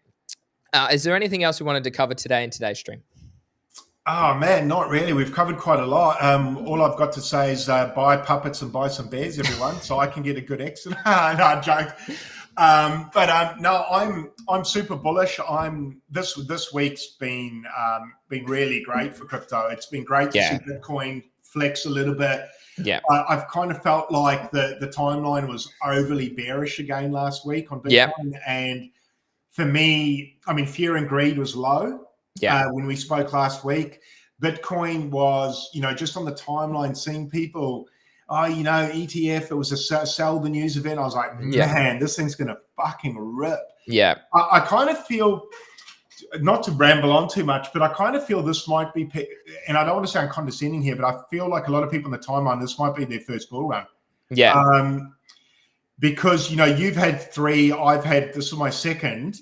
is there anything else we wanted to cover today in today's stream? Oh man, not really. We've covered quite a lot. All I've got to say is buy puppets and buy some bears, everyone, so I can get a good exit. No, joke. No, I'm super bullish. This week's been really great for crypto. It's been great to see Bitcoin flex a little bit. Yeah, I've kind of felt like the timeline was overly bearish again last week on Bitcoin, and for me, I mean, fear and greed was low. When we spoke last week, Bitcoin was, just on the timeline, seeing people, ETF, it was a sell the news event. I was like, man, this thing's going to fucking rip. Yeah. I kind of feel, not to ramble on too much, but I kind of feel this might be, and I don't want to sound condescending here, but I feel like a lot of people on the timeline, this might be their first bull run. Yeah. Because, you've had 3, this is my second.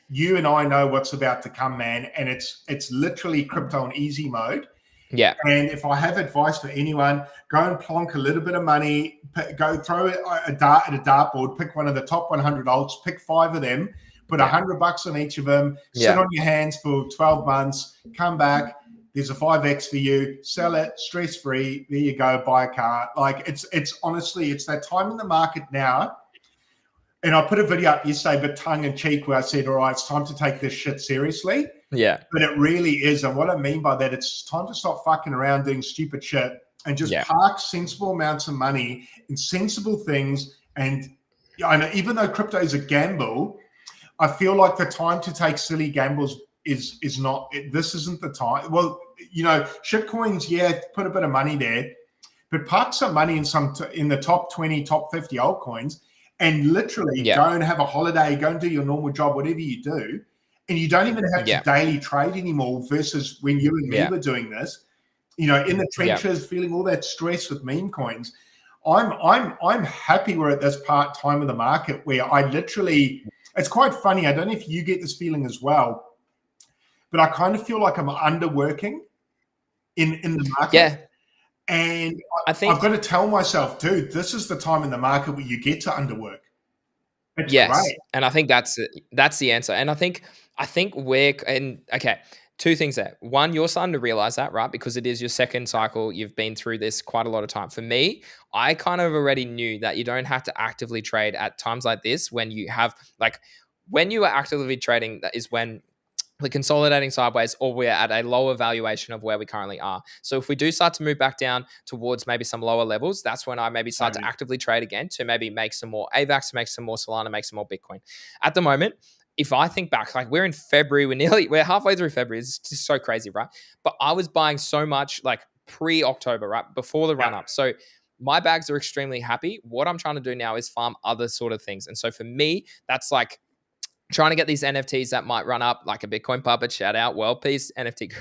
You and I know what's about to come, man, and it's literally crypto on easy mode. Yeah. And if I have advice for anyone, go and plonk a little bit of money, go throw a dart at a dartboard, pick one of the top 100 alts, pick 5 of them, put $100 on each of them, sit on your hands for 12 months, come back. There's a 5x for you. Sell it, stress free. There you go. Buy a car. Like it's honestly, it's that time in the market now. And I put a video up yesterday, but tongue in cheek, where I said, all right, it's time to take this shit seriously. Yeah. But it really is. And what I mean by that, it's time to stop fucking around doing stupid shit and just park sensible amounts of money in sensible things. And I know, even though crypto is a gamble, I feel like the time to take silly gambles is not, this isn't the time. Well, shit coins, put a bit of money there, but park some money in the top 20, top 50 altcoins. And literally go and have a holiday, go and do your normal job, whatever you do. And you don't even have to daily trade anymore versus when you and me were doing this, in the trenches, feeling all that stress with meme coins. I'm happy we're at this time of the market where I literally, it's quite funny. I don't know if you get this feeling as well, but I kind of feel like I'm underworking in the market. Yeah. And I think I've got to tell myself, dude, this is the time in the market where you get to underwork. It's great. And I think that's the answer. And I think two things there. One, you're starting to realize that, right? Because it is your second cycle. You've been through this quite a lot of time. For me, I kind of already knew that you don't have to actively trade at times like this when you have, like, when you are actively trading, that is when we're consolidating sideways or we're at a lower valuation of where we currently are. So if we do start to move back down towards maybe some lower levels, that's when I maybe start to actively trade again to maybe make some more AVAX, make some more Solana, make some more Bitcoin. At the moment, if I think back, like we're in February, we're halfway through February. It's just so crazy, right? But I was buying so much like pre-October, right? Before the run up. So my bags are extremely happy. What I'm trying to do now is farm other sort of things. And so for me, that's like trying to get these NFTs that might run up, like a Bitcoin puppet. Shout out, World Peace NFT.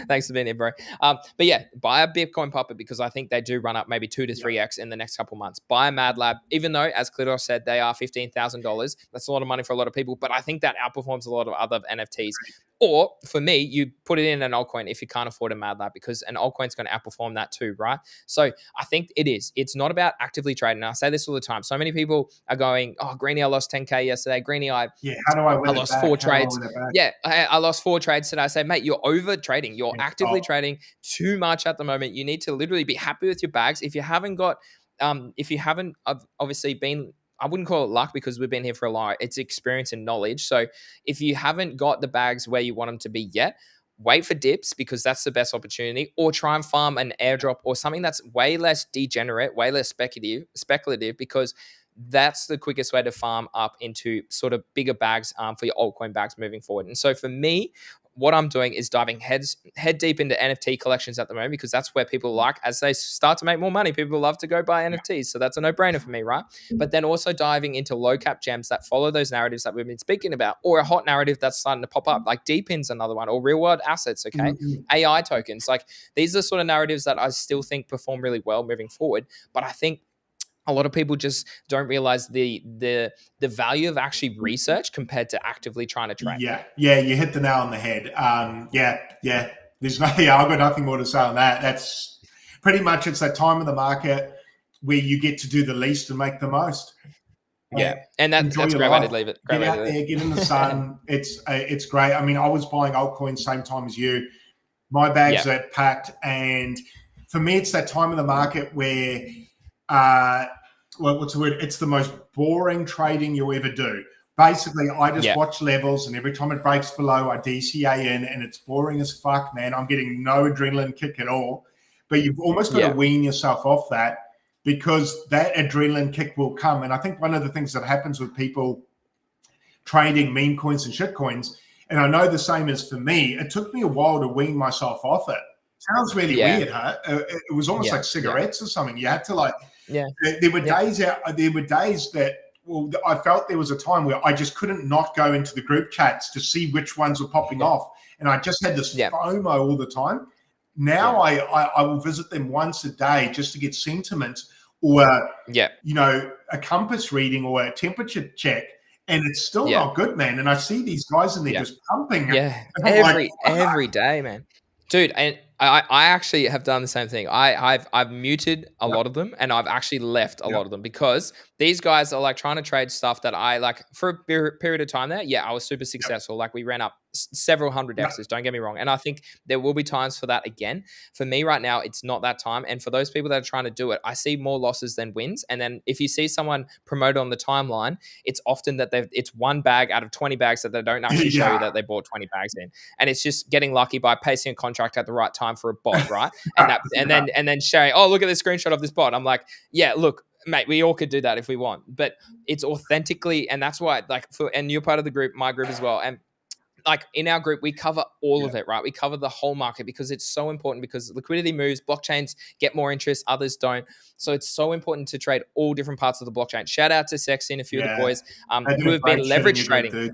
Thanks for being here, bro. But yeah, buy a Bitcoin puppet because I think they do run up maybe 2 to 3x in the next couple months. Buy a Mad Lab, even though, as Klidos said, they are $15,000. That's a lot of money for a lot of people, but I think that outperforms a lot of other NFTs. Or for me, you put it in an altcoin if you can't afford a Mad Lab because an altcoin's going to outperform that too, right? So I think it is. It's not about actively trading. And I say this all the time. So many people are going, oh, Greenie, I lost 10K yesterday. Greenie, how do I win I lost 4 trades. Yeah, I lost 4 trades today. I say, mate, you're over trading. You're actively trading too much at the moment. You need to literally be happy with your bags. If you haven't obviously been, I wouldn't call it luck because we've been here for a while. It's experience and knowledge. So if you haven't got the bags where you want them to be yet, wait for dips because that's the best opportunity, or try and farm an airdrop or something that's way less degenerate, way less speculative because that's the quickest way to farm up into sort of bigger bags for your altcoin bags moving forward. And so for me, what I'm doing is diving head deep into NFT collections at the moment, because that's where people like, as they start to make more money, people love to go buy NFTs. So that's a no-brainer for me, right? But then also diving into low cap gems that follow those narratives that we've been speaking about, or a hot narrative that's starting to pop up, like DPIN's another one, or real world assets, okay? AI tokens. Like, these are sort of narratives that I still think perform really well moving forward. But I think a lot of people just don't realize the value of actually research compared to actively trying to trade. Yeah, you hit the nail on the head. There's I've got nothing more to say on that. That's pretty much, it's that time of the market where you get to do the least and make the most. Yeah, and that's a great way to leave it. Get out there, get in the sun. It's great. I mean, I was buying altcoins same time as you. My bags are packed, and for me, it's that time of the market where what's the word? It's the most boring trading you'll ever do. Basically, I just watch levels, and every time it breaks below, I DCA in, and it's boring as fuck, man. I'm getting no adrenaline kick at all. But you've almost got to wean yourself off that, because that adrenaline kick will come. And I think one of the things that happens with people trading meme coins and shit coins, and I know the same as for me, it took me a while to wean myself off it. Sounds really weird, huh? It was almost like cigarettes or something. You had to like, there were days that, well, I felt there was a time where I just couldn't not go into the group chats to see which ones were popping off. And I just had this FOMO all the time. Now I will visit them once a day just to get sentiment, or a compass reading or a temperature check, and it's still not good, man. And I see these guys and they're just pumping. Every day, man. Dude, and I actually have done the same thing. I've muted a lot of them, and I've actually left a lot of them, because these guys are like trying to trade stuff that I like for a period of time there. Yeah, I was super successful. Like, we ran up several hundred X's, don't get me wrong. And I think there will be times for that again. For me right now, it's not that time. And for those people that are trying to do it, I see more losses than wins. And then if you see someone promote on the timeline, it's often that it's one bag out of 20 bags that they don't actually show you that they bought 20 bags in. And it's just getting lucky by pasting a contract at the right time for a bot, right? And then sharing, oh, look at this screenshot of this bot. I'm like, yeah, look, mate, we all could do that if we want, but it's authentically, and that's why, like, and you're part of the group, my group as well, and like in our group, we cover all of it, right? We cover the whole market, because it's so important, because liquidity moves, blockchains get more interest, others don't. So it's so important to trade all different parts of the blockchain. Shout out to Sexy and a few of the boys who have been leverage trading.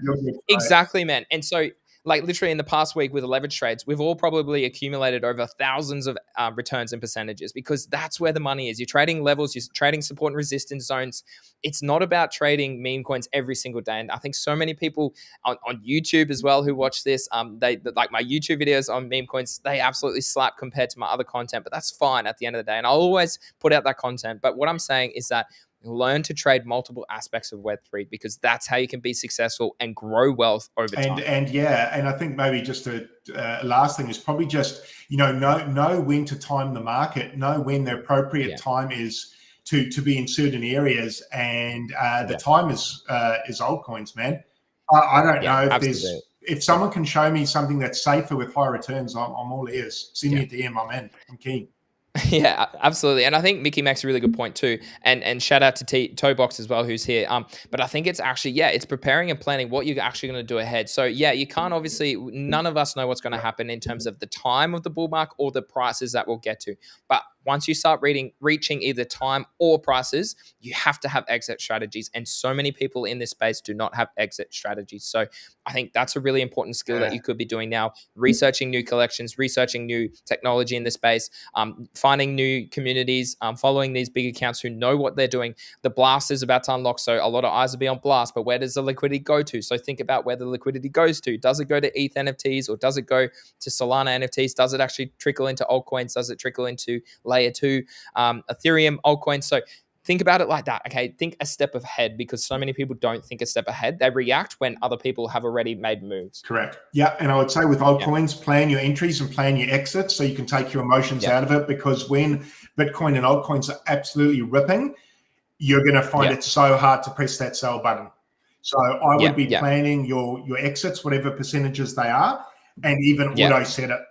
Exactly, man. And so, like, literally in the past week with the leverage trades, we've all probably accumulated over thousands of returns and percentages, because that's where the money is. You're trading levels, you're trading support and resistance zones. It's not about trading meme coins every single day. And I think so many people on YouTube as well who watch this, they like my YouTube videos on meme coins, they absolutely slap compared to my other content, but that's fine at the end of the day. And I'll always put out that content. But what I'm saying is that learn to trade multiple aspects of Web3, because that's how you can be successful and grow wealth over time. And I think maybe just a last thing is probably just, know when to time the market, know when the appropriate time is to be in certain areas. And the time is altcoins, man. I don't know if if someone can show me something that's safer with high returns, I'm all ears. Send me a DM, I'm keen. Yeah, absolutely. And I think Mickey makes a really good point too. And shout out to Toebox as well, who's here. But I think it's actually, it's preparing and planning what you're actually going to do ahead. So you can't obviously, none of us know what's going to happen in terms of the time of the bull market or the prices that we'll get to. But once you start reaching either time or prices, you have to have exit strategies. And so many people in this space do not have exit strategies. So I think that's a really important skill that you could be doing now, researching new collections, researching new technology in the space, finding new communities, following these big accounts who know what they're doing. The blast is about to unlock, so a lot of eyes will be on blast, but where does the liquidity go to? So think about where the liquidity goes to. Does it go to ETH NFTs, or does it go to Solana NFTs? Does it actually trickle into altcoins? Does it trickle into layer 2 Ethereum altcoins? So think about it like that, okay? Think a step ahead, because so many people don't think a step ahead. They react when other people have already made moves. Correct. Yeah, and I would say with altcoins, plan your entries and plan your exits so you can take your emotions out of it, because when Bitcoin and altcoins are absolutely ripping, you're going to find it so hard to press that sell button. So I would be planning your exits, whatever percentages they are, and even auto set it.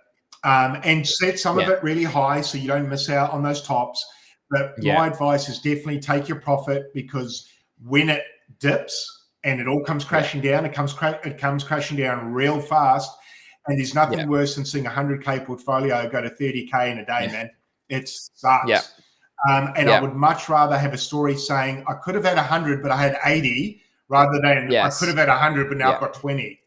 And set some of it really high so you don't miss out on those tops. But my advice is definitely take your profit, because when it dips and it all comes crashing down, it comes crashing down real fast. And there's nothing Yeah. worse than seeing a 100K portfolio go to 30K in a day, man. It sucks. Yeah. And I would much rather have a story saying I could have had 100, but I had 80, rather than I could have had 100, but now I've got 20.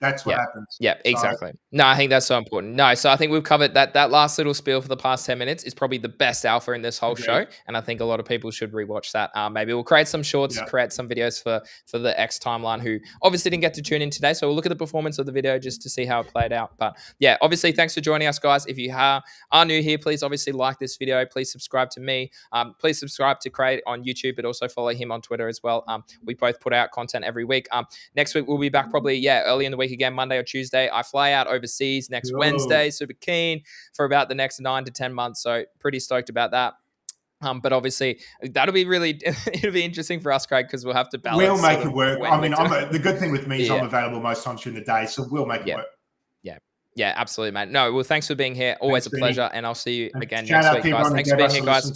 That's what happens. Yeah, exactly. No, I think that's so important. No, so I think we've covered that. That last little spiel for the past 10 minutes is probably the best alpha in this whole show. And I think a lot of people should rewatch that. Maybe we'll create some shorts, create some videos for the X timeline who obviously didn't get to tune in today. So we'll look at the performance of the video just to see how it played out. But yeah, obviously, thanks for joining us, guys. If you are new here, please obviously like this video. Please subscribe to me. Please subscribe to Craig on YouTube, but also follow him on Twitter as well. We both put out content every week. Next week, we'll be back probably, early in the week again, Monday or Tuesday. I fly out overseas next Wednesday. Super keen for about the next 9 to 10 months. So pretty stoked about that. But obviously, that'll be really, it'll be interesting for us, Craig, because we'll have to balance. We'll make it work. I mean, the good thing with me is I'm available most times during the day, so we'll make it work. Yeah, absolutely, mate. No, well, thanks for being here. Always a pleasure. And I'll see you again next week, guys. Thanks for being here, guys.